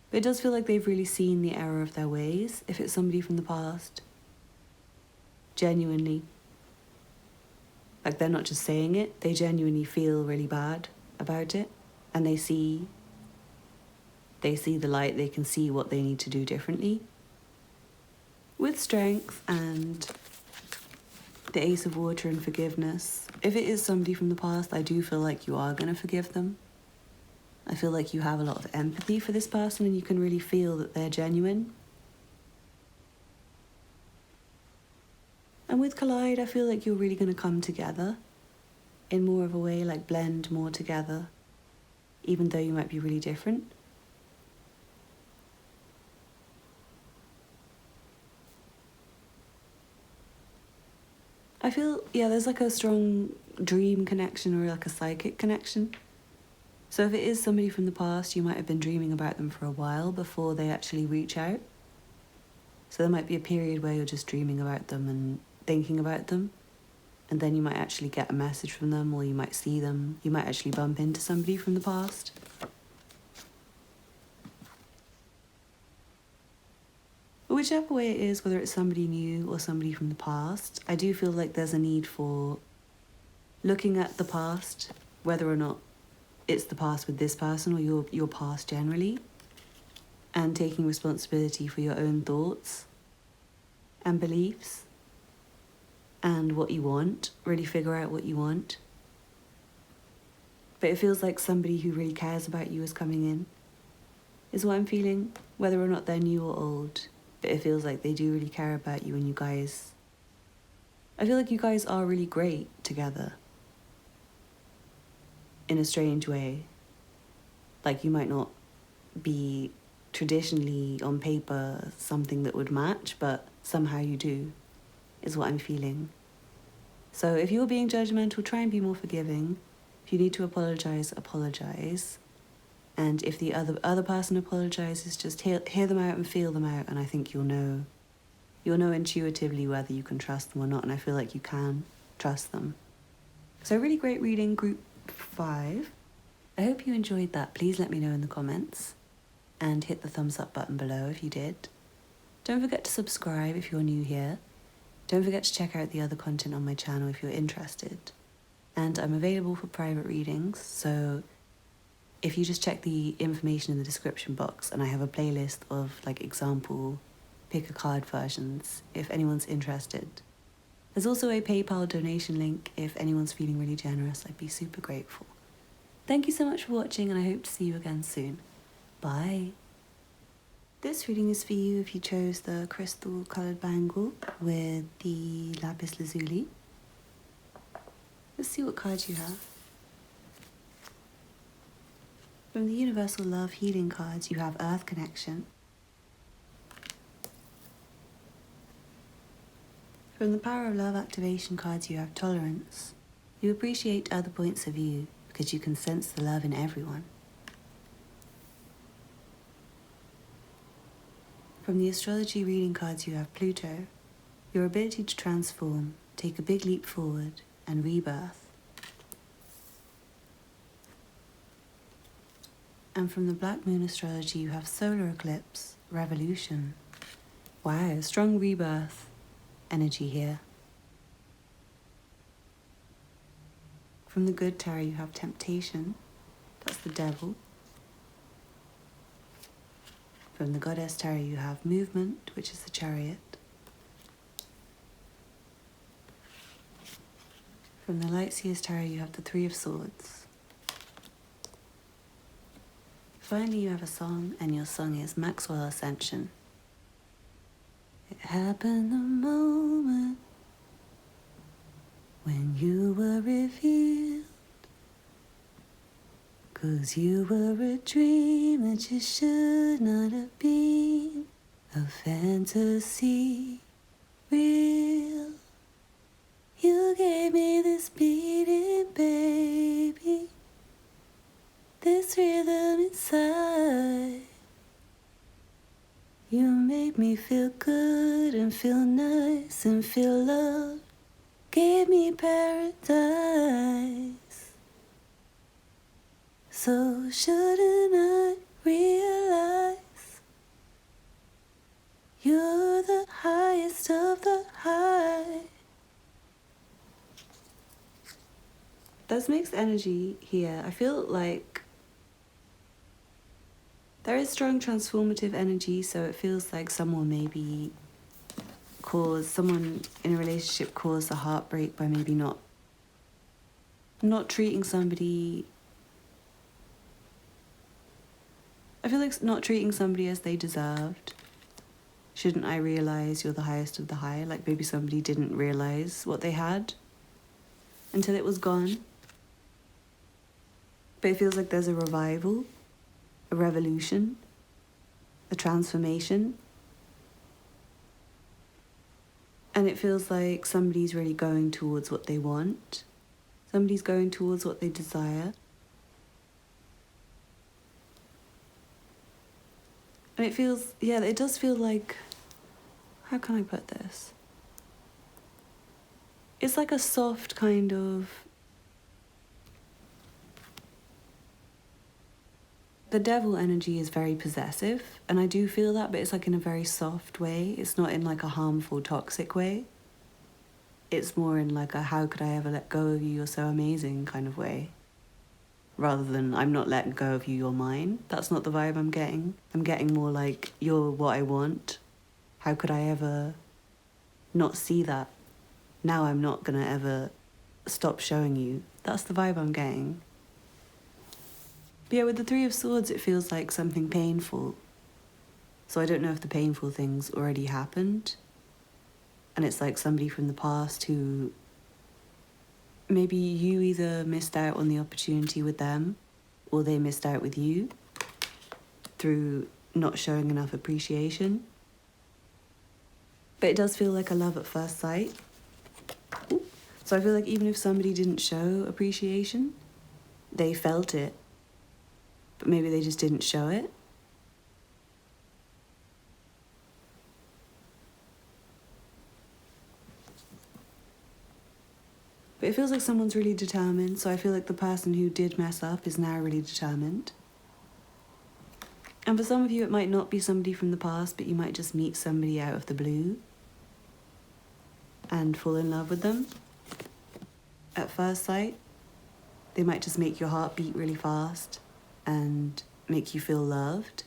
But it does feel like they've really seen the error of their ways if it's somebody from the past. Genuinely. Like, they're not just saying it, they genuinely feel really bad about it. And they see the light, they can see what they need to do differently. With strength and the Ace of Water and forgiveness, if it is somebody from the past, I do feel like you are going to forgive them. I feel like you have a lot of empathy for this person and you can really feel that they're genuine. And with Collide, I feel like you're really going to come together in more of a way, like blend more together, even though you might be really different. I feel, yeah, there's like a strong dream connection or like a psychic connection. So if it is somebody from the past, you might have been dreaming about them for a while before they actually reach out. So there might be a period where you're just dreaming about them and thinking about them. And then you might actually get a message from them, or you might see them. You might actually bump into somebody from the past. But whichever way it is, whether it's somebody new or somebody from the past, I do feel like there's a need for looking at the past, whether or not it's the past with this person or your past generally, and taking responsibility for your own thoughts and beliefs and what you want. Really figure out what you want. But it feels like somebody who really cares about you is coming in, is what I'm feeling, whether or not they're new or old. But it feels like they do really care about you, and you guys, I feel like you guys are really great together in a strange way. Like, you might not be traditionally on paper something that would match, but somehow you do, is what I'm feeling. So if you're being judgmental, try and be more forgiving. If you need to apologize, apologize. And if the other person apologizes, just hear them out and feel them out, and I think you'll know intuitively whether you can trust them or not, and I feel like you can trust them. So really great reading, group 5. I hope you enjoyed that. Please let me know in the comments, and hit the thumbs up button below if you did. Don't forget to subscribe if you're new here. Don't forget to check out the other content on my channel if you're interested. And I'm available for private readings, so if you just check the information in the description box, and I have a playlist of like example pick a card versions if anyone's interested. There's also a PayPal donation link if anyone's feeling really generous. I'd be super grateful. Thank you so much for watching, and I hope to see you again soon. Bye. This reading is for you if you chose the crystal coloured bangle with the lapis lazuli. Let's see what cards you have. From the Universal Love Healing cards, you have Earth Connection. From the Power of Love Activation cards, you have Tolerance. You appreciate other points of view because you can sense the love in everyone. From the Astrology Reading cards, you have Pluto. Your ability to transform, take a big leap forward, and rebirth. And from the Black Moon Astrology, you have Solar Eclipse, Revolution. Wow, strong rebirth energy here. From the Good Tarot, you have Temptation. That's the Devil. From the Goddess Tarot, you have Movement, which is the Chariot. From the Light Seers Tarot, you have the Three of Swords. Finally, you have a song, and your song is Maxwell Ascension. It happened the moment when you were revealed, 'cause you were a dream that you should not have been, a fantasy real. You gave me this beating, baby, this rhythm inside. You make me feel good and feel nice and feel love. Gave me paradise. So shouldn't I realize you're the highest of the high? There's mixed energy here. I feel like there is strong transformative energy, so it feels like someone in a relationship caused a heartbreak by maybe not treating somebody. I feel like not treating somebody as they deserved. Shouldn't I realize you're the highest of the high? Like maybe somebody didn't realize what they had until it was gone. But it feels like there's a revival, a revolution, a transformation. And it feels like somebody's really going towards what they want. Somebody's going towards what they desire. And it does feel like, how can I put this? It's like a soft kind of, the devil energy is very possessive, and I do feel that, but it's like in a very soft way. It's not in like a harmful, toxic way. It's more in like a how could I ever let go of you, you're so amazing kind of way. Rather than I'm not letting go of you, you're mine. That's not the vibe I'm getting. I'm getting more like you're what I want. How could I ever not see that? Now I'm not gonna ever stop showing you. That's the vibe I'm getting. But yeah, with the Three of Swords, it feels like something painful. So I don't know if the painful things already happened. And it's like somebody from the past who maybe you either missed out on the opportunity with them or they missed out with you through not showing enough appreciation. But it does feel like a love at first sight. So I feel like even if somebody didn't show appreciation, they felt it, but maybe they just didn't show it. But it feels like someone's really determined, so I feel like the person who did mess up is now really determined. And for some of you, it might not be somebody from the past, but you might just meet somebody out of the blue and fall in love with them at first sight. They might just make your heart beat really fast and make you feel loved.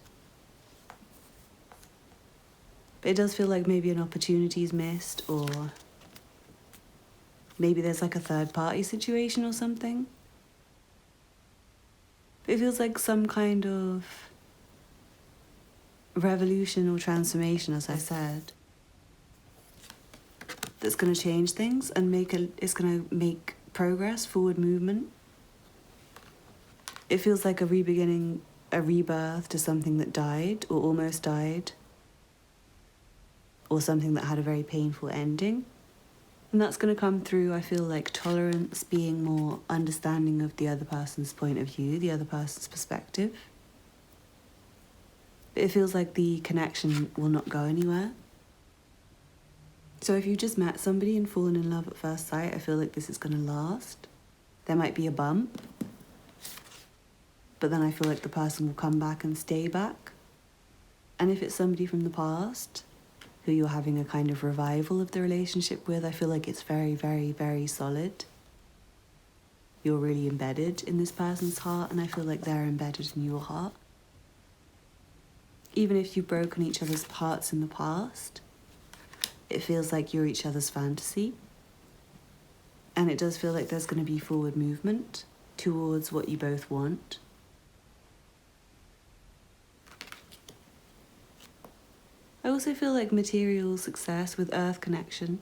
But it does feel like maybe an opportunity's missed, or maybe there's like a third party situation or something. It feels like some kind of revolution or transformation, as I said, that's going to change things and it's going to make progress, forward movement. It feels like a rebeginning, a rebirth to something that died or almost died, or something that had a very painful ending. And that's going to come through, I feel like, tolerance, being more understanding of the other person's point of view, the other person's perspective. But it feels like the connection will not go anywhere. So if you just met somebody and fallen in love at first sight, I feel like this is going to last. There might be a bump, but then I feel like the person will come back and stay back. And if it's somebody from the past who you're having a kind of revival of the relationship with, I feel like it's very, very, very solid. You're really embedded in this person's heart, and I feel like they're embedded in your heart. Even if you've broken each other's hearts in the past, it feels like you're each other's fantasy. And it does feel like there's going to be forward movement towards what you both want. I also feel like material success with earth connection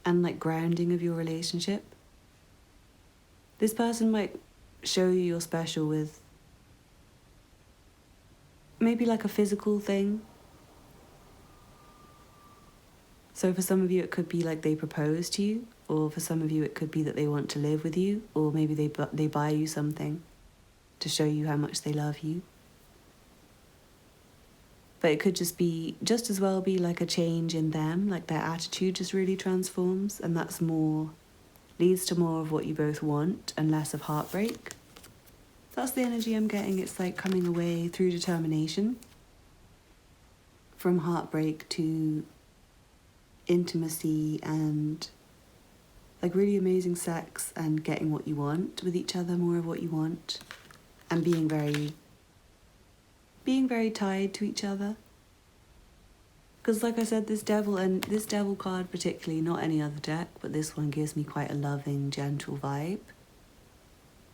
and like grounding of your relationship. This person might show you you're special with maybe like a physical thing. So for some of you, it could be like they propose to you, or for some of you, it could be that they want to live with you, or maybe they buy you something to show you how much they love you. But it could just as well be like a change in them, like their attitude just really transforms, and that's leads to more of what you both want and less of heartbreak. That's the energy I'm getting. It's like coming away through determination from heartbreak to intimacy and like really amazing sex and getting what you want with each other, more of what you want, and being very tied to each other. Because like I said, this devil card particularly, not any other deck, but this one gives me quite a loving, gentle vibe.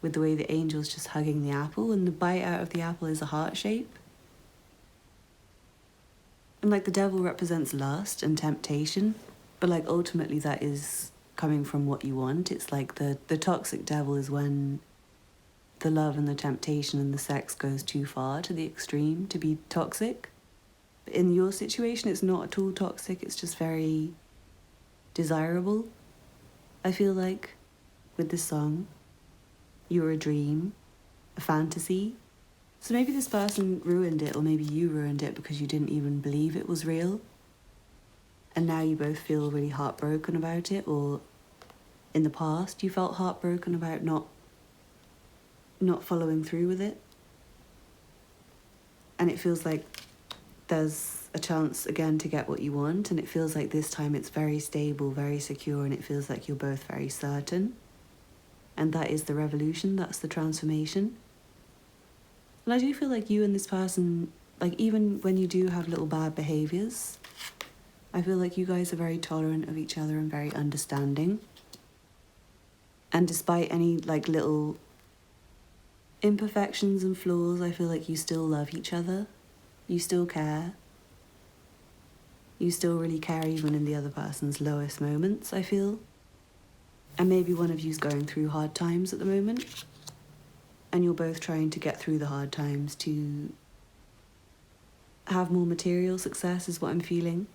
With the way the angel's just hugging the apple, and the bite out of the apple is a heart shape. And like the devil represents lust and temptation, but like ultimately that is coming from what you want. It's like the toxic devil is when the love and the temptation and the sex goes too far to the extreme to be toxic. But in your situation, it's not at all toxic, it's just very desirable. I feel like with this song, you're a dream, a fantasy. So maybe this person ruined it, or maybe you ruined it because you didn't even believe it was real. And now you both feel really heartbroken about it, or in the past you felt heartbroken about not following through with it. And it feels like there's a chance again to get what you want, and it feels like this time it's very stable, very secure, and it feels like you're both very certain. And that is the revolution, that's the transformation. And I do feel like you and this person, like even when you do have little bad behaviours, I feel like you guys are very tolerant of each other and very understanding. And despite any like little imperfections and flaws, I feel like you still love each other. You still care. You still really care even in the other person's lowest moments, I feel. And maybe one of you's going through hard times at the moment, and you're both trying to get through the hard times to have more material success is what I'm feeling.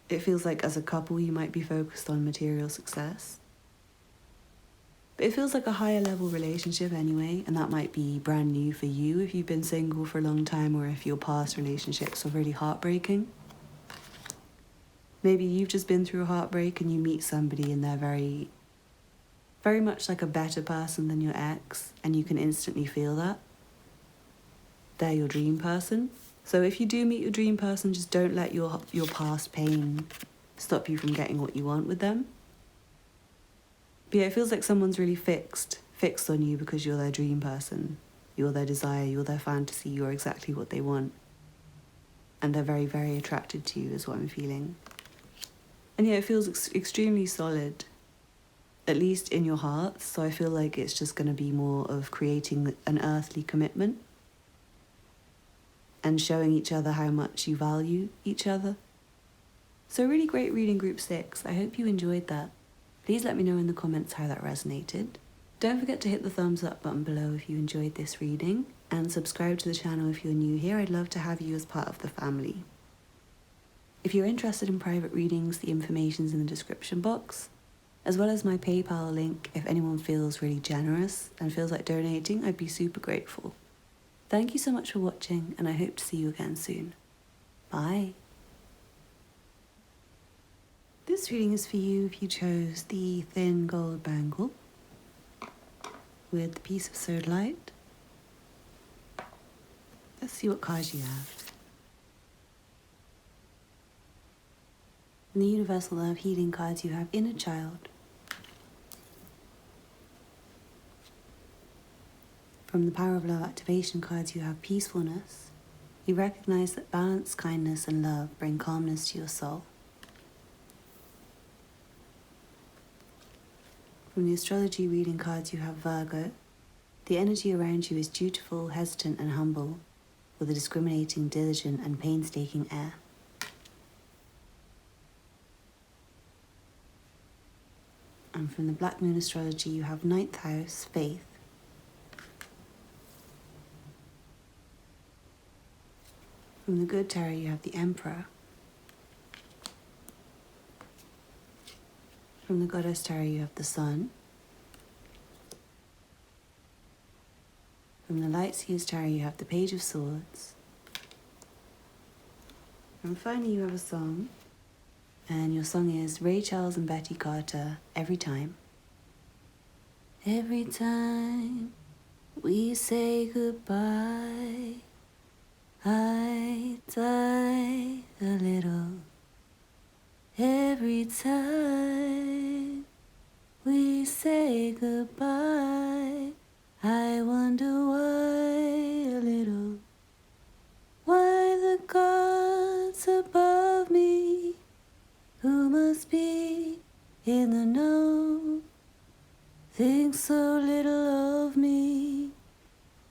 It feels like as a couple you might be focused on material success. But it feels like a higher level relationship anyway, and that might be brand new for you if you've been single for a long time, or if your past relationships are really heartbreaking. Maybe you've just been through a heartbreak and you meet somebody and they're very, very much like a better person than your ex, and you can instantly feel that. They're your dream person. So if you do meet your dream person, just don't let your past pain stop you from getting what you want with them. But yeah, it feels like someone's really fixed on you because you're their dream person. You're their desire, you're their fantasy, you're exactly what they want. And they're very, very attracted to you is what I'm feeling. And yeah, it feels extremely solid, at least in your hearts. So I feel like it's just going to be more of creating an earthly commitment and showing each other how much you value each other. So really great reading, Group 6. I hope you enjoyed that. Please let me know in the comments how that resonated. Don't forget to hit the thumbs up button below if you enjoyed this reading, and subscribe to the channel if you're new here. I'd love to have you as part of the family. If you're interested in private readings, the information's in the description box, as well as my PayPal link if anyone feels really generous and feels like donating. I'd be super grateful. Thank you so much for watching, and I hope to see you again soon. Bye. This reading is for you if you chose the thin gold bangle with the piece of sodalite. Let's see what cards you have. In the Universal Love Healing cards, you have Inner Child. From the Power of Love Activation cards, you have Peacefulness. You recognize that balance, kindness, and love bring calmness to your soul. From the Astrology Reading cards, you have Virgo. The energy around you is dutiful, hesitant, and humble, with a discriminating, diligent, and painstaking air. And from the Black Moon Astrology, you have Ninth House, Faith. From the Good Tarot, you have the Emperor. From the Goddess Tarot, you have the Sun. From the Light Seers Tarot, you have the Page of Swords. And finally, you have a song. And your song is Ray Charles and Betty Carter, Every Time. Every time we say goodbye, I die a little. Every time we say goodbye, I wonder why a little. Why the gods above me, who must be in the know, think so little of me,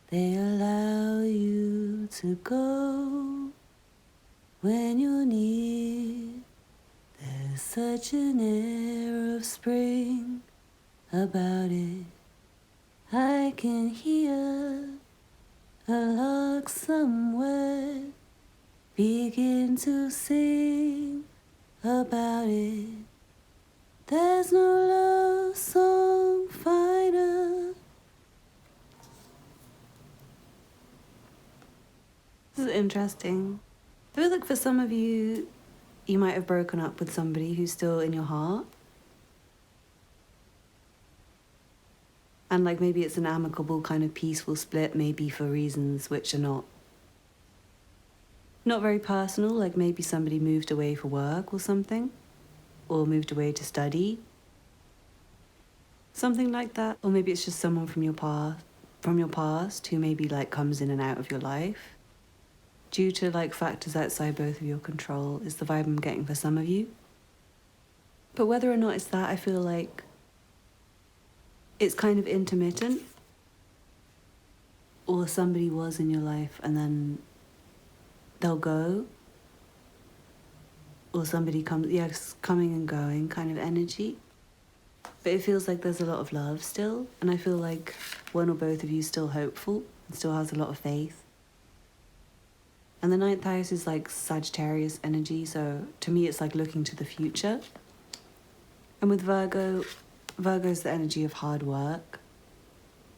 they allow you to go. When you're near, there's such an air of spring about it. I can hear a lark somewhere begin to sing about it. There's no love song finer. This is interesting. I feel like for some of you, you might have broken up with somebody who's still in your heart. And like maybe it's an amicable kind of peaceful split, maybe for reasons which are not very personal, like maybe somebody moved away for work or something, or moved away to study. Something like that. Or maybe it's just someone from your past who maybe like comes in and out of your life due to like factors outside both of your control is the vibe I'm getting for some of you. But whether or not it's that, I feel like it's kind of intermittent, or somebody was in your life and then they'll go, or somebody comes, coming and going kind of energy. But it feels like there's a lot of love still, and I feel like one or both of you still hopeful and still has a lot of faith. And the 9th house is like Sagittarius energy, so to me it's like looking to the future. And with Virgo's the energy of hard work.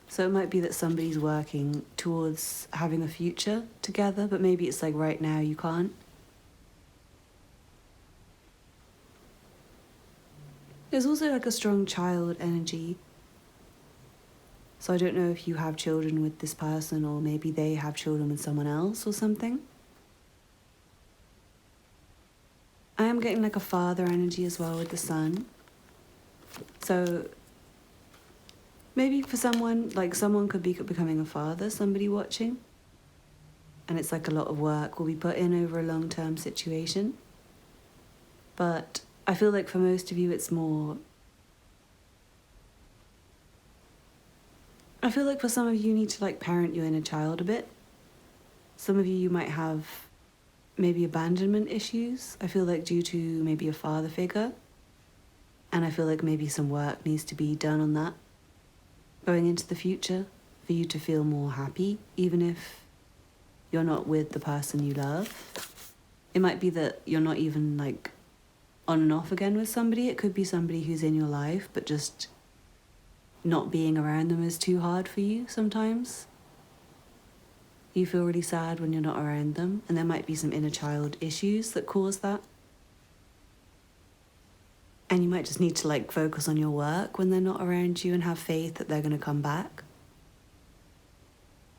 So it might be that somebody's working towards having a future together, but maybe it's like right now you can't. There's also like a strong child energy. So I don't know if you have children with this person, or maybe they have children with someone else or something. I am getting like a father energy as well with the sun. So maybe for someone, like someone could be becoming a father, somebody watching. And it's like a lot of work will be put in over a long-term situation. But I feel like for most of you it's more... I feel like for some of you need to like parent your inner child a bit. Some of you might have maybe abandonment issues, I feel like due to maybe a father figure. And I feel like maybe some work needs to be done on that going into the future for you to feel more happy, even if you're not with the person you love. It might be that you're not even like on and off again with somebody. It could be somebody who's in your life, but just not being around them is too hard for you sometimes. You feel really sad when you're not around them, and there might be some inner child issues that cause that. And you might just need to like focus on your work when they're not around you and have faith that they're going to come back.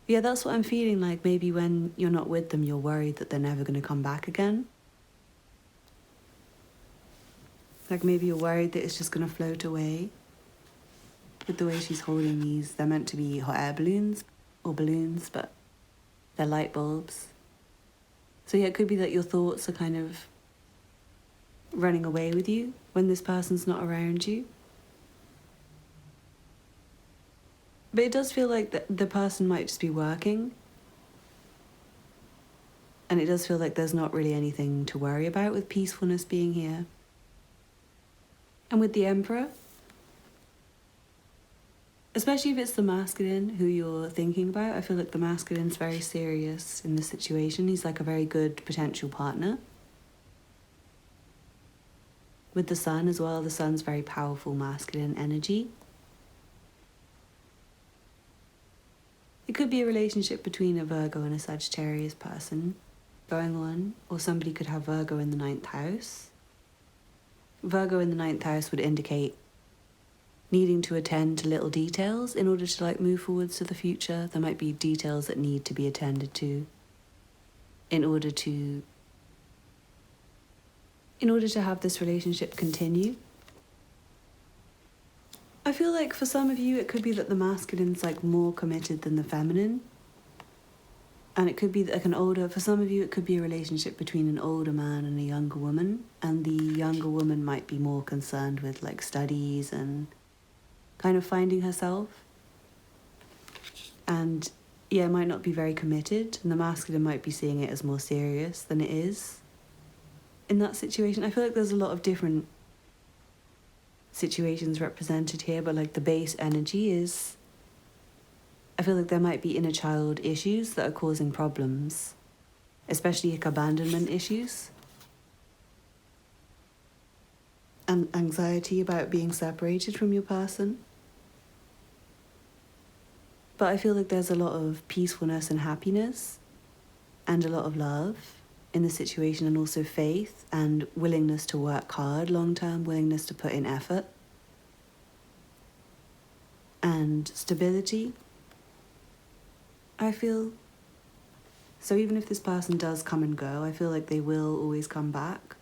Yeah, that's what I'm feeling like. Maybe when you're not with them, you're worried that they're never going to come back again. Like maybe you're worried that it's just going to float away. With the way she's holding these, they're meant to be hot air balloons or balloons, but they're light bulbs. So yeah, it could be that your thoughts are kind of running away with you when this person's not around you. But it does feel like the person might just be working. And it does feel like there's not really anything to worry about with peacefulness being here. And with the Emperor, especially if it's the masculine who you're thinking about, I feel like the masculine's very serious in this situation. He's like a very good potential partner. With the sun as well, the sun's very powerful masculine energy. It could be a relationship between a Virgo and a Sagittarius person going on, or somebody could have Virgo in the 9th house. Virgo in the 9th house would indicate needing to attend to little details in order to like move forwards to the future. There might be details that need to be attended to in order to in order to have this relationship continue. I feel like for some of you, it could be that the masculine's like more committed than the feminine. And it could be like for some of you, it could be a relationship between an older man and a younger woman. And the younger woman might be more concerned with like studies and kind of finding herself. And yeah, it might not be very committed. And the masculine might be seeing it as more serious than it is. In that situation, I feel like there's a lot of different situations represented here, but like the base energy is, I feel like there might be inner child issues that are causing problems, especially like abandonment issues and anxiety about being separated from your person. But I feel like there's a lot of peacefulness and happiness and a lot of love in the situation, and also faith and willingness to work hard long-term, willingness to put in effort and stability, I feel. So even if this person does come and go, I feel like they will always come back.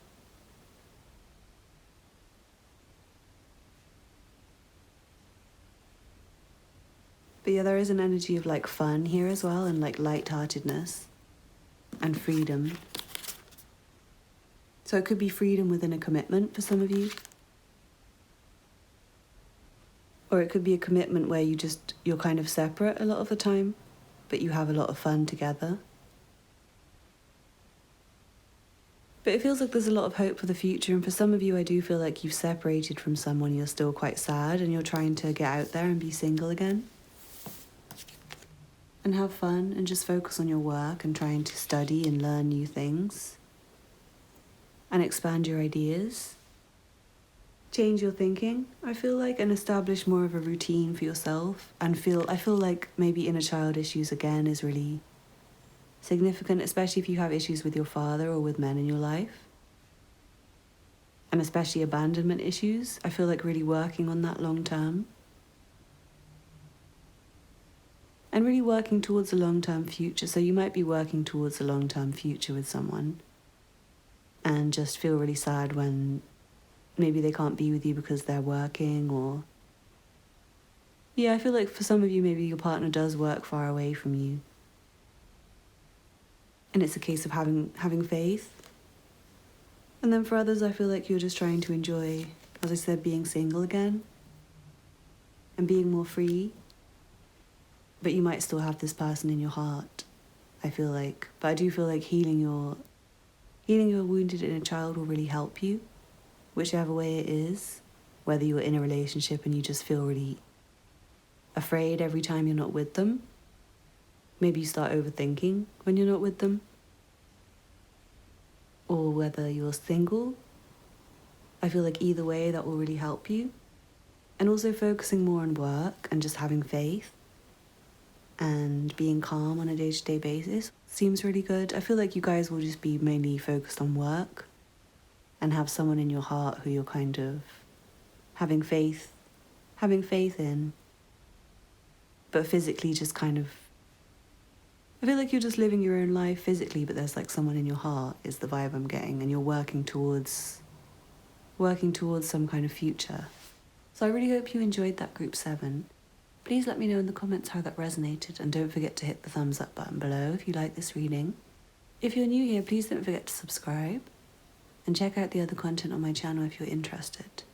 But yeah, there is an energy of like fun here as well, and like lightheartedness and freedom. So it could be freedom within a commitment for some of you. Or it could be a commitment where you're kind of separate a lot of the time, but you have a lot of fun together. But it feels like there's a lot of hope for the future, and for some of you, I do feel like you've separated from someone, you're still quite sad, and you're trying to get out there and be single again. And have fun, and just focus on your work, and trying to study and learn new things. And expand your ideas. Change your thinking, I feel like, and establish more of a routine for yourself. And I feel like maybe inner child issues again is really significant, especially if you have issues with your father or with men in your life. And especially abandonment issues. I feel like really working on that long term. And really working towards a long-term future. So you might be working towards a long-term future with someone and just feel really sad when maybe they can't be with you because they're working, or... Yeah, I feel like for some of you, maybe your partner does work far away from you. And it's a case of having faith. And then for others, I feel like you're just trying to enjoy, as I said, being single again and being more free. But you might still have this person in your heart, I feel like. But I do feel like healing your wounded inner child will really help you, whichever way it is. Whether you're in a relationship and you just feel really afraid every time you're not with them. Maybe you start overthinking when you're not with them. Or whether you're single. I feel like either way that will really help you. And also focusing more on work and just having faith and being calm on a day-to-day basis seems really good. I feel like you guys will just be mainly focused on work and have someone in your heart who you're kind of having faith in, but physically just kind of... I feel like you're just living your own life physically, but there's like someone in your heart is the vibe I'm getting, and you're working towards some kind of future. So I really hope you enjoyed that group 7. Please let me know in the comments how that resonated, and don't forget to hit the thumbs up button below if you like this reading. If you're new here, please don't forget to subscribe and check out the other content on my channel if you're interested.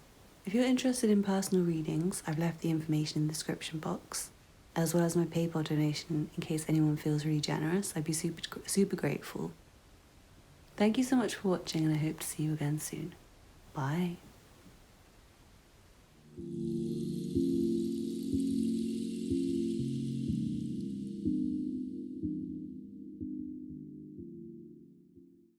If you're interested in personal readings, I've left the information in the description box, as well as my PayPal donation in case anyone feels really generous. I'd be super grateful. Thank you so much for watching, and I hope to see you again soon. Bye.